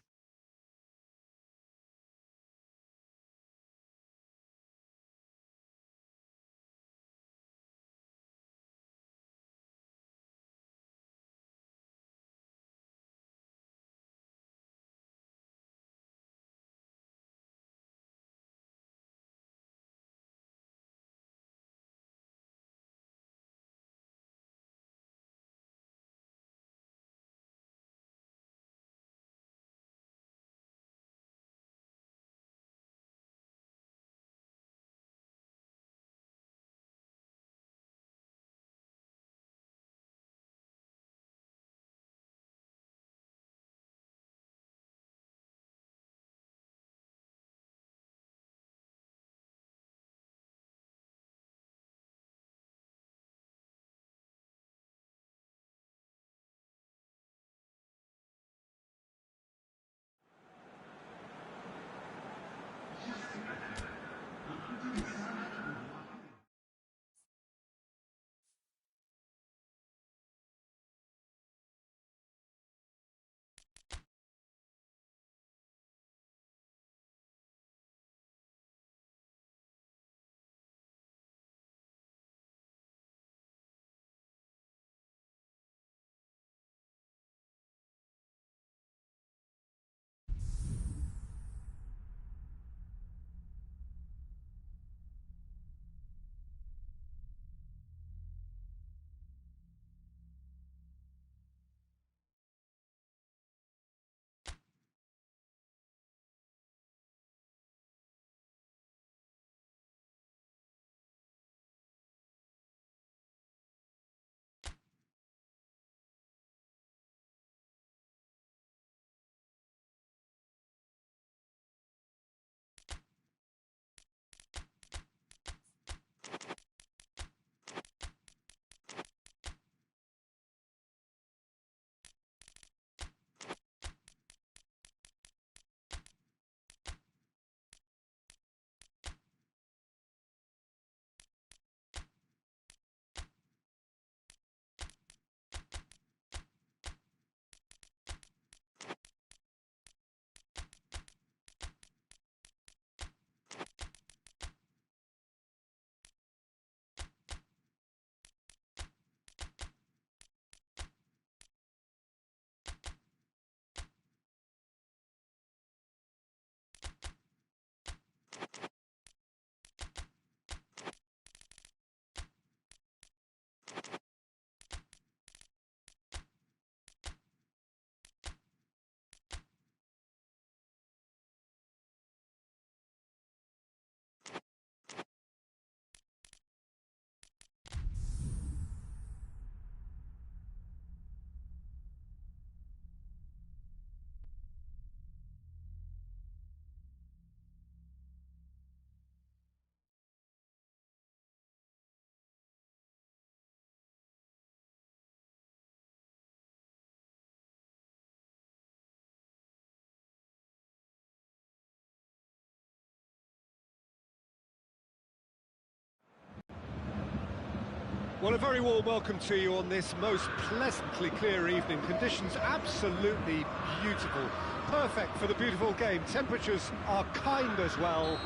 Well, a very warm welcome to you on this most pleasantly clear evening. Conditions absolutely beautiful. Perfect for the beautiful game. Temperatures are kind as well.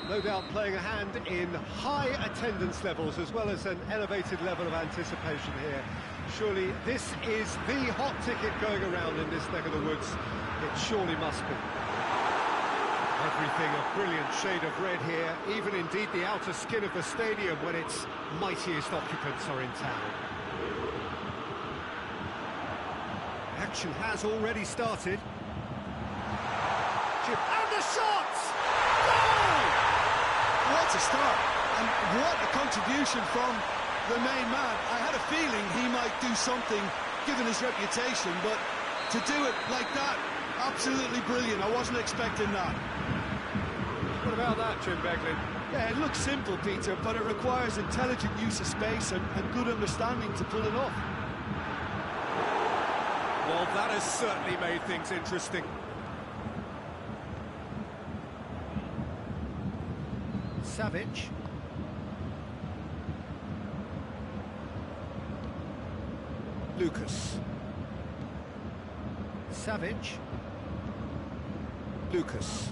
No doubt playing a hand in high attendance levels as well as an elevated level of anticipation here. Surely this is the hot ticket going around in this neck of the woods. It surely must be. Everything a brilliant shade of red here, even indeed the outer skin of the stadium when its mightiest occupants are in town. Action has already started. And the shot! Goal! What a start, and what a contribution from the main man. I had a feeling he might do something, given his reputation, but to do it like that, absolutely brilliant. I wasn't expecting that. What about that, Jim Beglin? Yeah, it looks simple, Peter, but it requires intelligent use of space and good understanding to pull it off. Well, that has certainly made things interesting. Savic. Lucas. Savic. Lucas.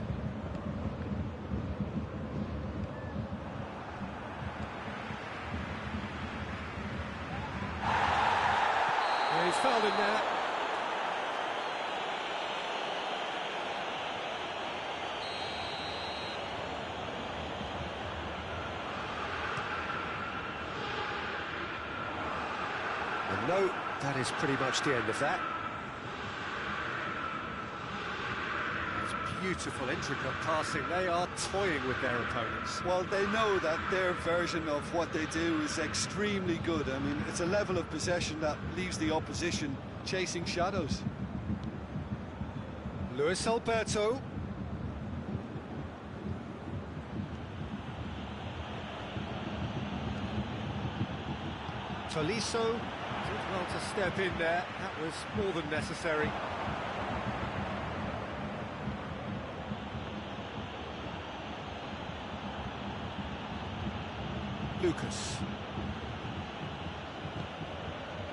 Yeah, he's fouled him there. And no, that is pretty much the end of that. That's beautiful, intricate passing. They are toying with their opponents. Well, they know that their version of what they do is extremely good. I mean, it's a level of possession that leaves the opposition chasing shadows. Luis Alberto. Tolisso did well to step in there. That was more than necessary. Lucas.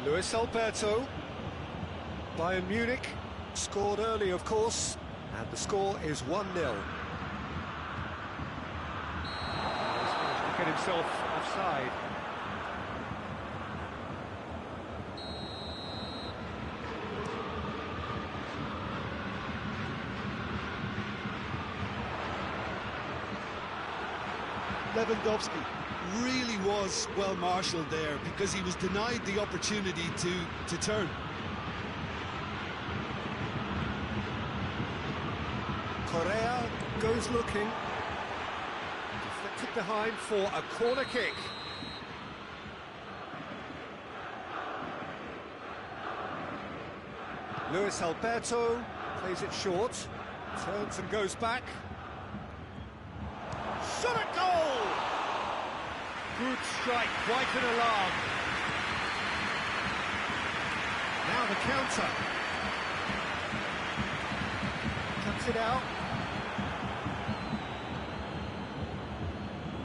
Luis Alberto. Bayern Munich scored early, of course, and the score is 1-0. He's managed to get himself offside. Lewandowski really was well marshalled there because he was denied the opportunity to turn. Correa goes looking. Deflected behind for a corner kick. Luis Alberto plays it short. Turns and goes back. Shot at goal! Good strike, quite an alarm. Now the counter. Cuts it out.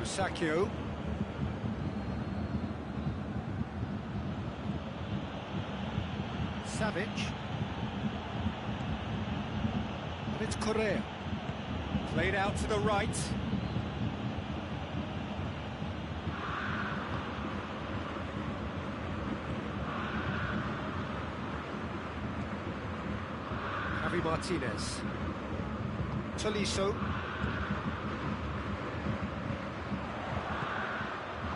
Musacchio. Savic. And it's Correa. Played out to the right. Javi Martinez. Tolisso.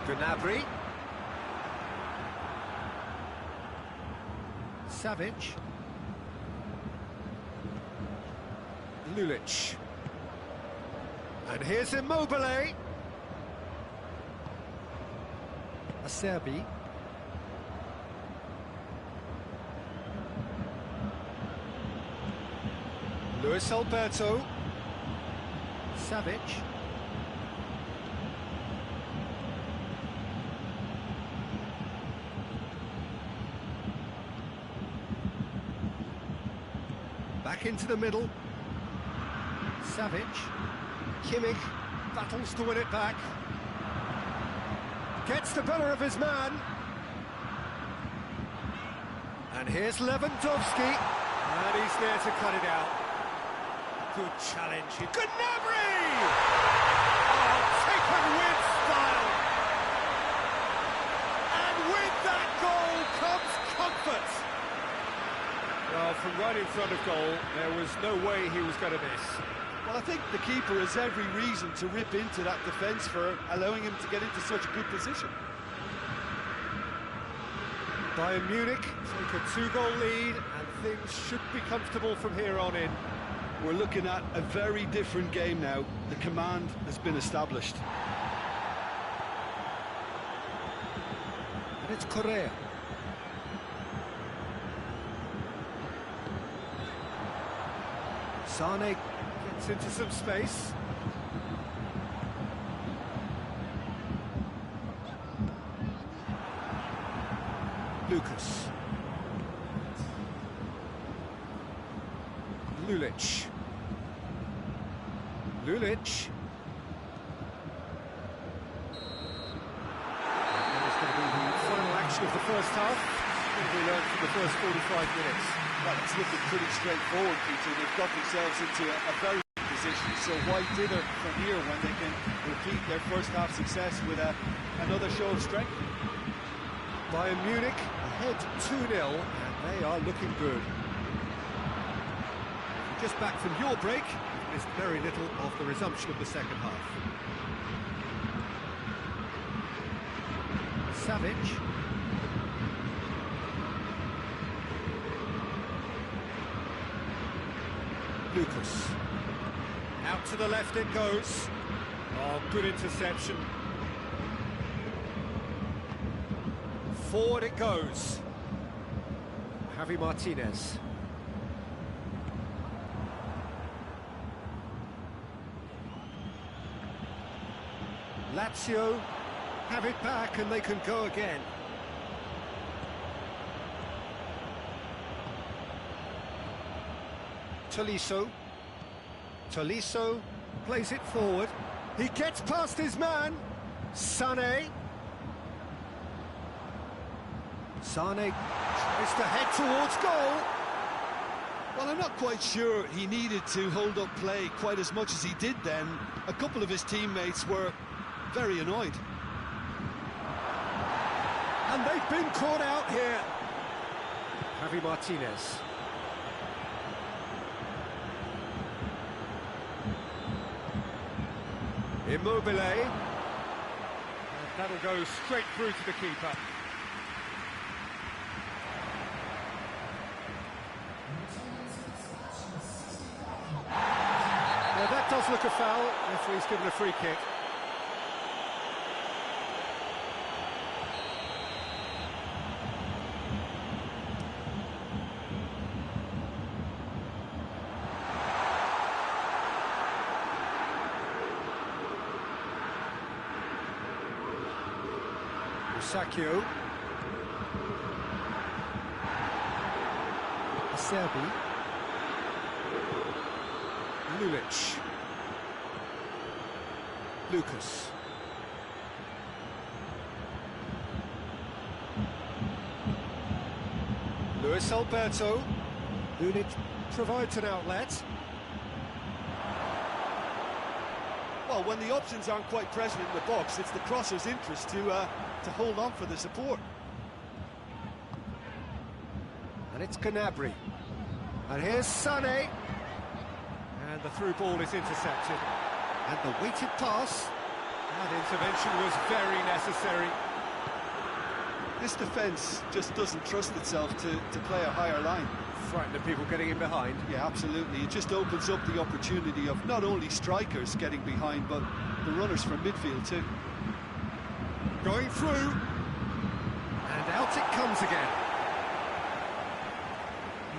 Gnabry. Savic. Lulic. And here's Immobile. Acerbi. Luis Alberto. Savic. Back into the middle. Savic. Kimmich battles to win it back. Gets the better of his man. And here's Lewandowski, and he's there to cut it out. Good challenge. Gnabry! Oh, taken with style. And with that goal comes comfort. Well, from right in front of goal, there was no way he was going to miss. Well, I think the keeper has every reason to rip into that defence for allowing him to get into such a good position. Bayern Munich take a 2-goal lead, and things should be comfortable from here on in. We're looking at a very different game now. The command has been established. And it's Correa. Sane gets into some space. Lucas. Lulic. Lulic. And that is going to be the final action of the first half. What have we learned from the first 45 minutes? Well, it's looking pretty straightforward, Peter. They've got themselves into a very good position, so why dither from here when they can repeat their first half success with another show of strength? Bayern Munich ahead 2-0, and they are looking good. Just back from your break, you've missed very little of the resumption of the second half. Savic. Lucas. Out to the left it goes. Oh, good interception. Forward it goes. Javi Martinez. Lazio have it back and they can go again. Tolisso. Tolisso plays it forward. He gets past his man. Sané. Sané tries to head towards goal. Well, I'm not quite sure he needed to hold up play quite as much as he did then. A couple of his teammates were very annoyed. And they've been caught out here. Javi Martinez. Immobile. And that'll go straight through to the keeper. Now that does look a foul. Referee's given a free kick. Sakio. Acerbi. Lulic. Lucas. Luis Alberto. Lulic provides an outlet. Well, when the options aren't quite present in the box, it's the crosser's interest to hold on for the support. And it's Gnabry. And here's Sané. And the through ball is intercepted. And the weighted pass. That intervention was very necessary. This defence just doesn't trust itself to play a higher line. Frightened of people getting in behind. Yeah, absolutely. It just opens up the opportunity of not only strikers getting behind, but the runners from midfield too. Going through. And out it comes again.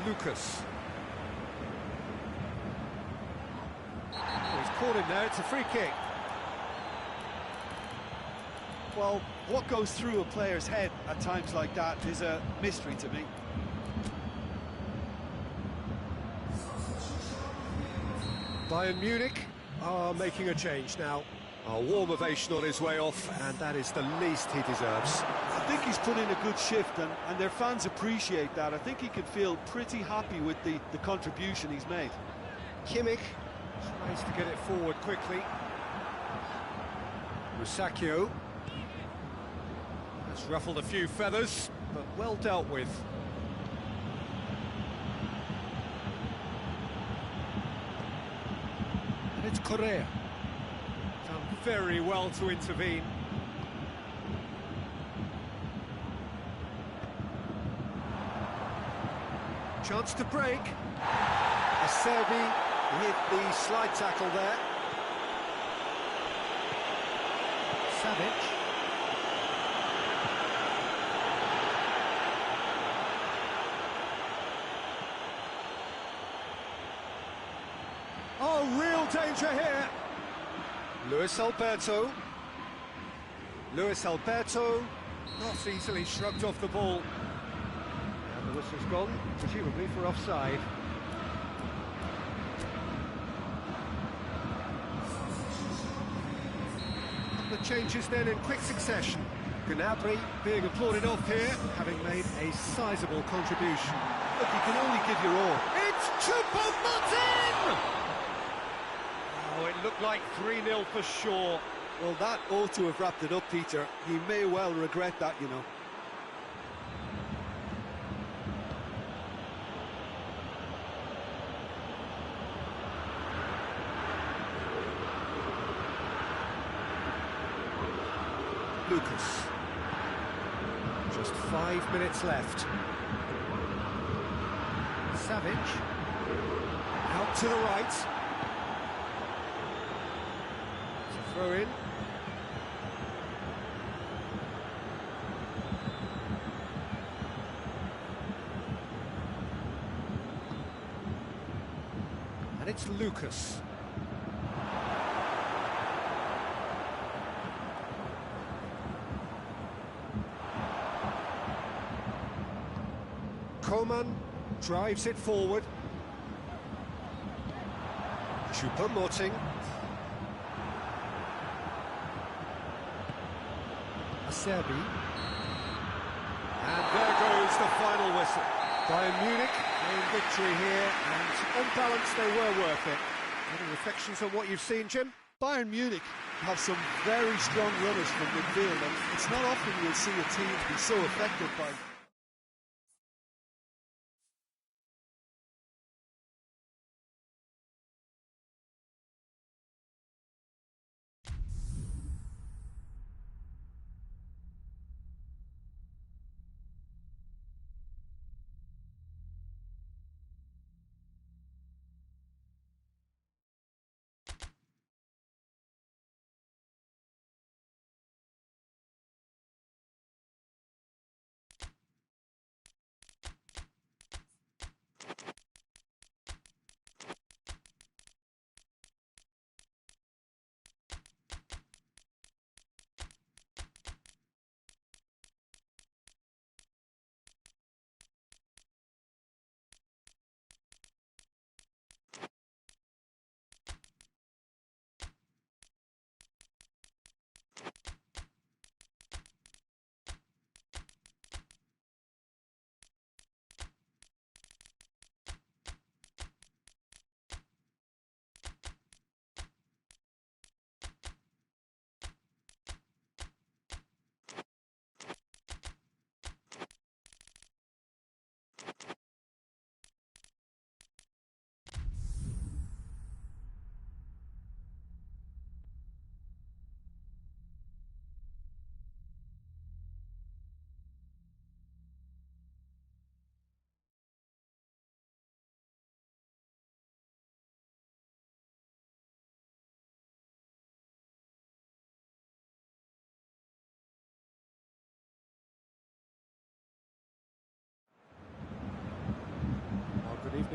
Lucas. Oh, he's caught him there. It's a free kick. Well, what goes through a player's head at times like that is a mystery to me. Bayern Munich are making a change now. A warm ovation on his way off, and that is the least he deserves. think he's put in a good shift, and their fans appreciate that. I think he can feel pretty happy with the contribution he's made. Kimmich tries to get it forward quickly. Musacchio has ruffled a few feathers, but well dealt with. And it's Correa. Done very well to intervene. Chance to break. Acerbi hit the slide tackle there. Savic. Oh, real danger here. Luis Alberto. Not easily shrugged off the ball. And the whistle's gone, presumably for offside. The changes then in quick succession. Gnabry being applauded off here, having made a sizable contribution. Look, you can only give your all. It's Choupo-Moting! Oh, it looked like 3-0 for sure. Well, that ought to have wrapped it up, Peter. He may well regret that, you know. Lucas. Just 5 minutes left. Savic. Out to the right. It's a throw in. And it's Lucas. Coman drives it forward. Choupo-Moting. Acerbi. And there goes the final whistle. Bayern Munich in victory here, and on balance they were worth it. Any reflections on what you've seen, Jim? Bayern Munich have some very strong runners from midfield, and it's not often you'll see a team be so effective by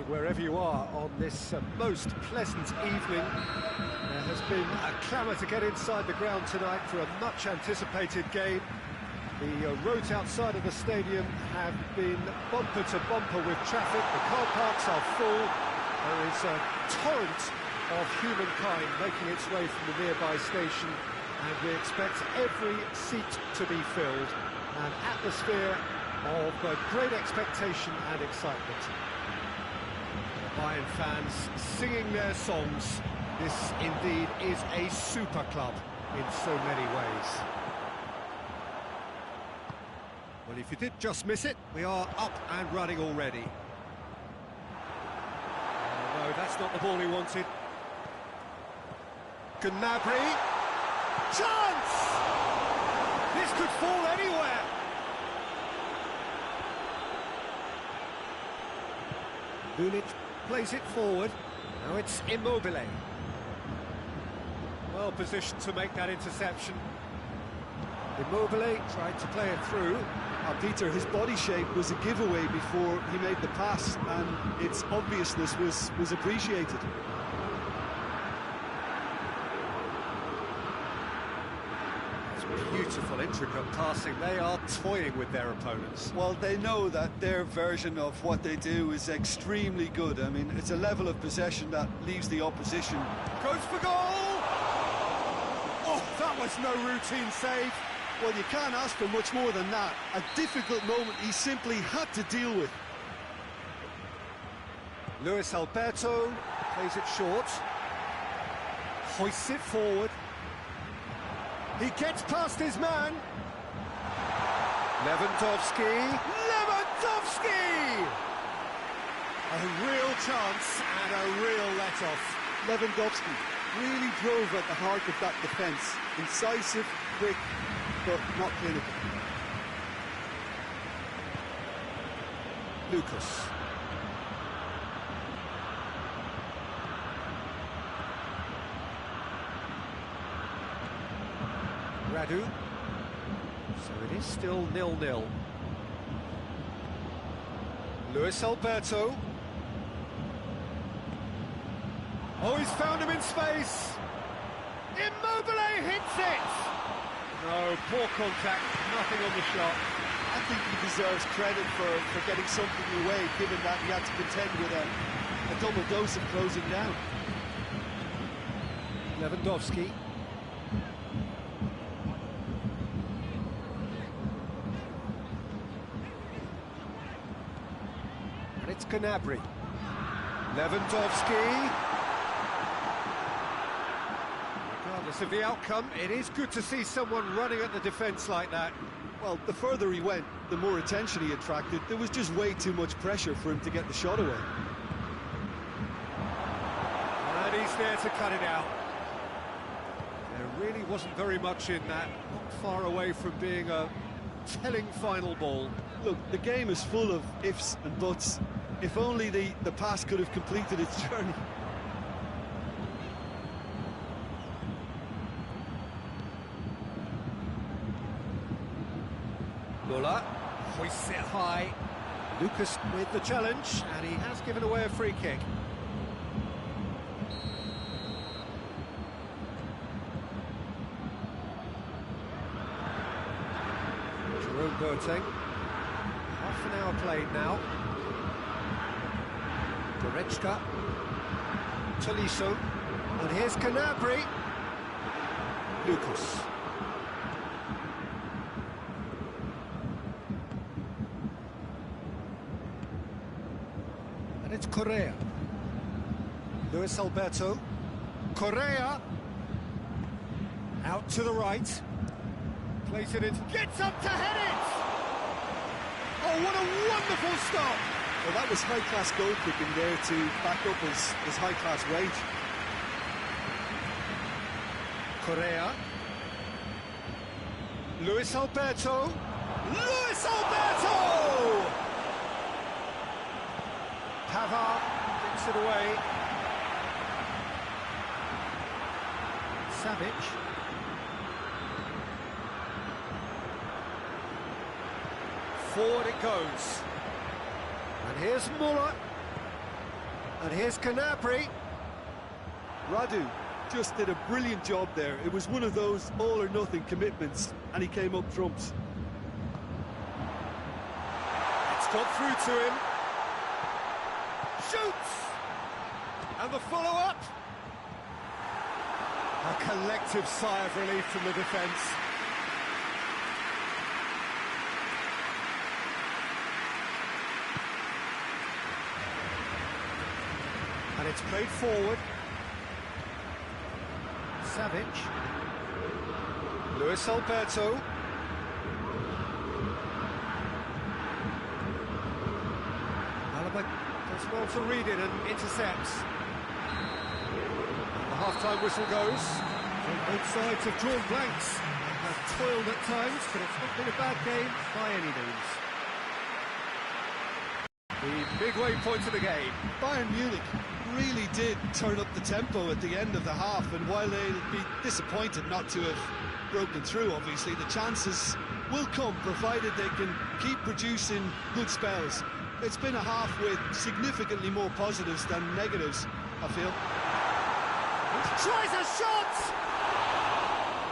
wherever you are on this most pleasant evening. There has been a clamour to get inside the ground tonight for a much anticipated game. The roads outside of the stadium have been bumper to bumper with traffic. The car parks are full. There is a torrent of humankind making its way from the nearby station, and we expect every seat to be filled. An atmosphere of great expectation and excitement. The Bayern fans singing their songs. This indeed is a super club in so many ways. Well, if you did just miss it, we are up and running already. Oh, no, that's not the ball he wanted. Gnabry. Chance! This could fall anywhere. Lulic plays it forward. Now it's Immobile. Well positioned to make that interception. Immobile tried to play it through. Peter, his body shape was a giveaway before he made the pass, and its obviousness was appreciated. Beautiful, intricate passing. They are toying with their opponents. Well, they know that their version of what they do is extremely good. I mean, it's a level of possession that leaves the opposition. Goes for goal! Oh, that was no routine save. Well, you can't ask for much more than that. A difficult moment he simply had to deal with. Luis Alberto plays it short. Hoists it forward. He gets past his man. Lewandowski. Lewandowski! A real chance and a real let-off. Lewandowski really drove at the heart of that defence. Incisive, quick, but not clinical. Lucas. Radu. So it is still 0-0. Luis Alberto. Oh, he's found him in space. Immobile hits it. No, poor contact, nothing on the shot. I think he deserves credit for getting something away, given that he had to contend with a double dose of closing down. Lewandowski. And it's Gnabry. Lewandowski. Regardless of the outcome, it is good to see someone running at the defence like that. Well, the further he went, the more attention he attracted. There was just way too much pressure for him to get the shot away. And he's there to cut it out. There really wasn't very much in that, not far away from being a telling final ball. Look, the game is full of ifs and buts. If only the pass could have completed its journey. Muller hoists it high. Lucas with the challenge, and he has given away a free kick. Jerome Boateng. Half an hour played now. Goretzka. Tolisso. And here's Gnabry. Lucas. And it's Correa. Luis Alberto. Correa. Out to the right. Plays it in. Gets up to head it! Oh, what a wonderful stop! Well, that was high-class goal-kicking there to back up his high-class wage. Correa. Luis Alberto. Luis Alberto! Pavard gets it away. Savic. Forward it goes. And here's Muller. And here's Gnabry. Radu just did a brilliant job there. It was one of those all-or-nothing commitments, and he came up trumps. It's got through to him. Shoots! And the follow-up. A collective sigh of relief from the defence. And it's played forward. Savic. Luis Alberto. Alaba does well to read it and intercepts. The half-time whistle goes. So both sides have drawn blanks and have toiled at times, but it's not been a bad game by any means. The midway point of the game. Bayern Munich really did turn up the tempo at the end of the half, and while they'll be disappointed not to have broken through, obviously, the chances will come, provided they can keep producing good spells. It's been a half with significantly more positives than negatives, I feel. Tries a shot!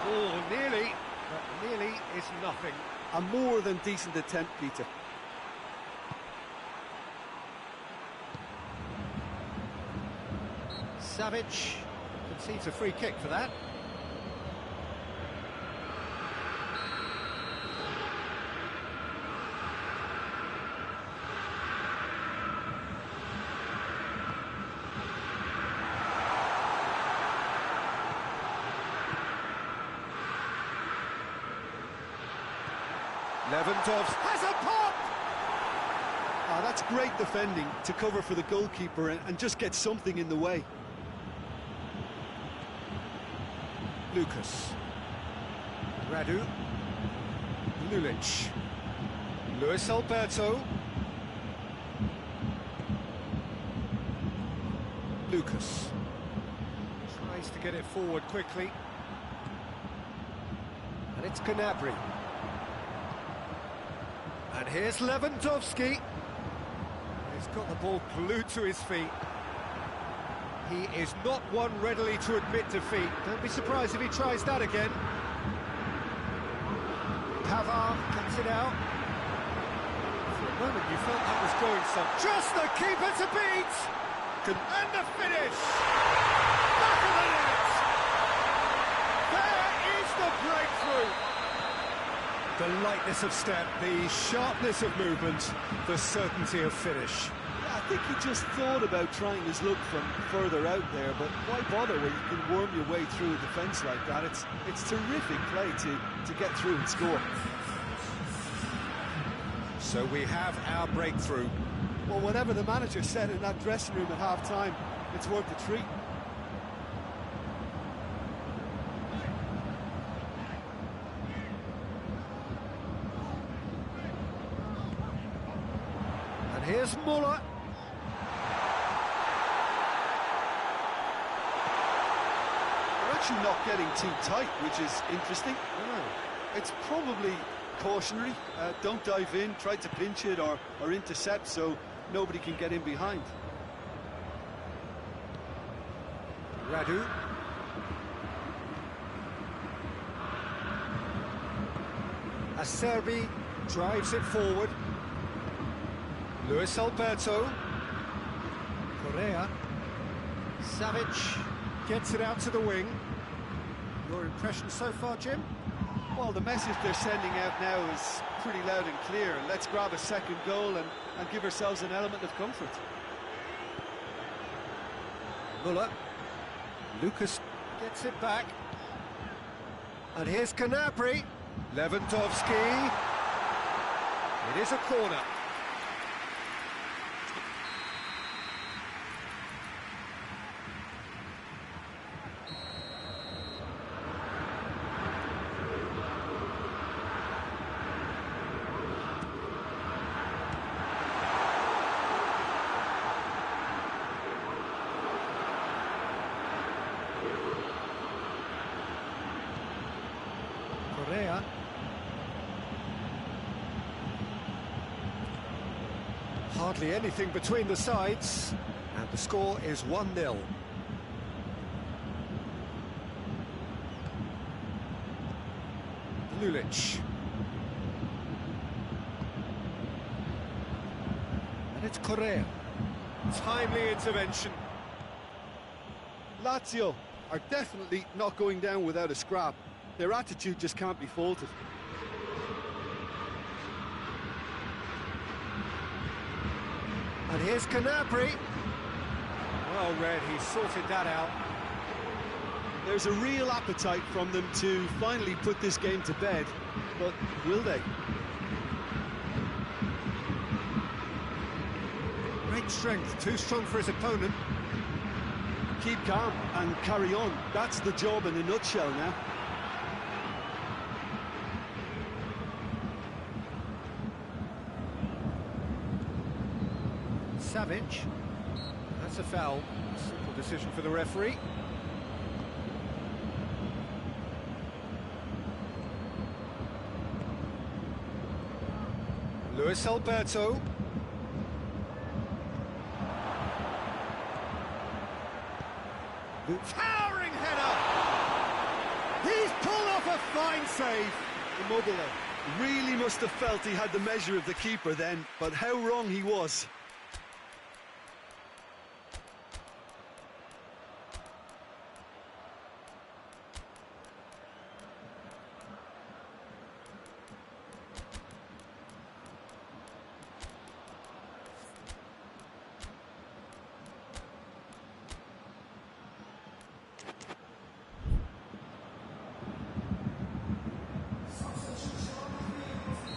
Oh, nearly, but nearly is nothing. A more than decent attempt, Peter. Savic concedes a free kick for that. Lewandowski has a pop! Ah, that's great defending to cover for the goalkeeper and just get something in the way. Lucas. Radu. Lulic. Luis Alberto. Lucas. Tries to get it forward quickly. And it's Gnabry. And here's Lewandowski. He's got the ball glued to his feet. He is not one readily to admit defeat. Don't be surprised if he tries that again. Pavard gets it out. For a moment you felt that was going some. Just the keeper to beat! And the finish! Back of the net! There is the breakthrough! The lightness of step, the sharpness of movement, the certainty of finish. I think he just thought about trying his luck from further out there, but why bother when you can worm your way through a defence like that? It's terrific play to get through and score. So we have our breakthrough. Well, whatever the manager said in that dressing room at half-time, it's worth the treat. And here's Muller. Actually not getting too tight, which is interesting. It's probably cautionary. Don't dive in, try to pinch it or intercept so nobody can get in behind. Radu. Acerbi drives it forward. Luis Alberto. Correa. Savic gets it out to the wing. Your impression so far, Jim? Well, the message they're sending out now is pretty loud and clear. Let's grab a second goal and give ourselves an element of comfort. Muller. Lucas gets it back. And here's Gnabry. Lewandowski. It is a corner. Correa. Hardly anything between the sides, and the score is 1-0. Lulic. And it's Correa. Timely intervention. Lazio are definitely not going down without a scrap. Their attitude just can't be faulted. And here's Gnabry. Well read, he sorted that out. There's a real appetite from them to finally put this game to bed, but will they? Great strength, too strong for his opponent. Keep calm and carry on. That's the job in a nutshell now. Savage. That's a foul. Simple decision for the referee. Luis Alberto. Towering header! He's pulled off a fine save. Immobile really must have felt he had the measure of the keeper then, but how wrong he was.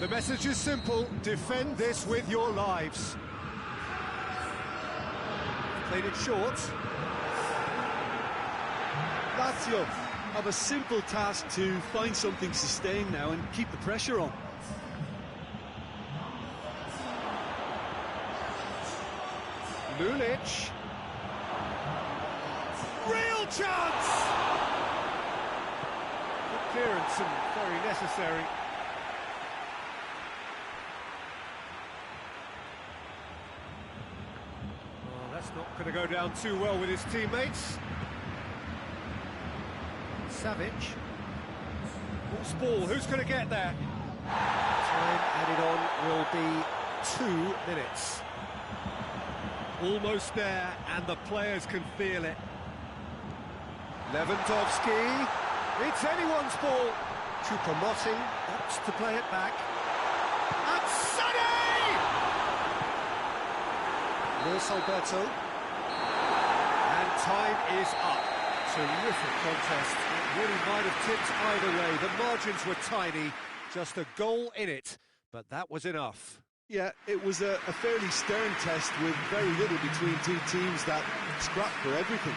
The message is simple, defend this with your lives. Played it short. Lazio have a simple task to find something sustained now and keep the pressure on. Lulic. Real chance! Good clearance and very necessary. That's not going to go down too well with his teammates. Savage. Loose ball, who's going to get there? Time added on will be 2 minutes. Almost there, and the players can feel it. Lewandowski. It's anyone's ball. Choupo-Moting opts to play it back. And Sonny! Luis Alberto. And time is up. Terrific contest. It really might have tipped either way. The margins were tiny. Just a goal in it. But that was enough. Yeah, it was a fairly stern test with very little between two teams that scrapped for everything.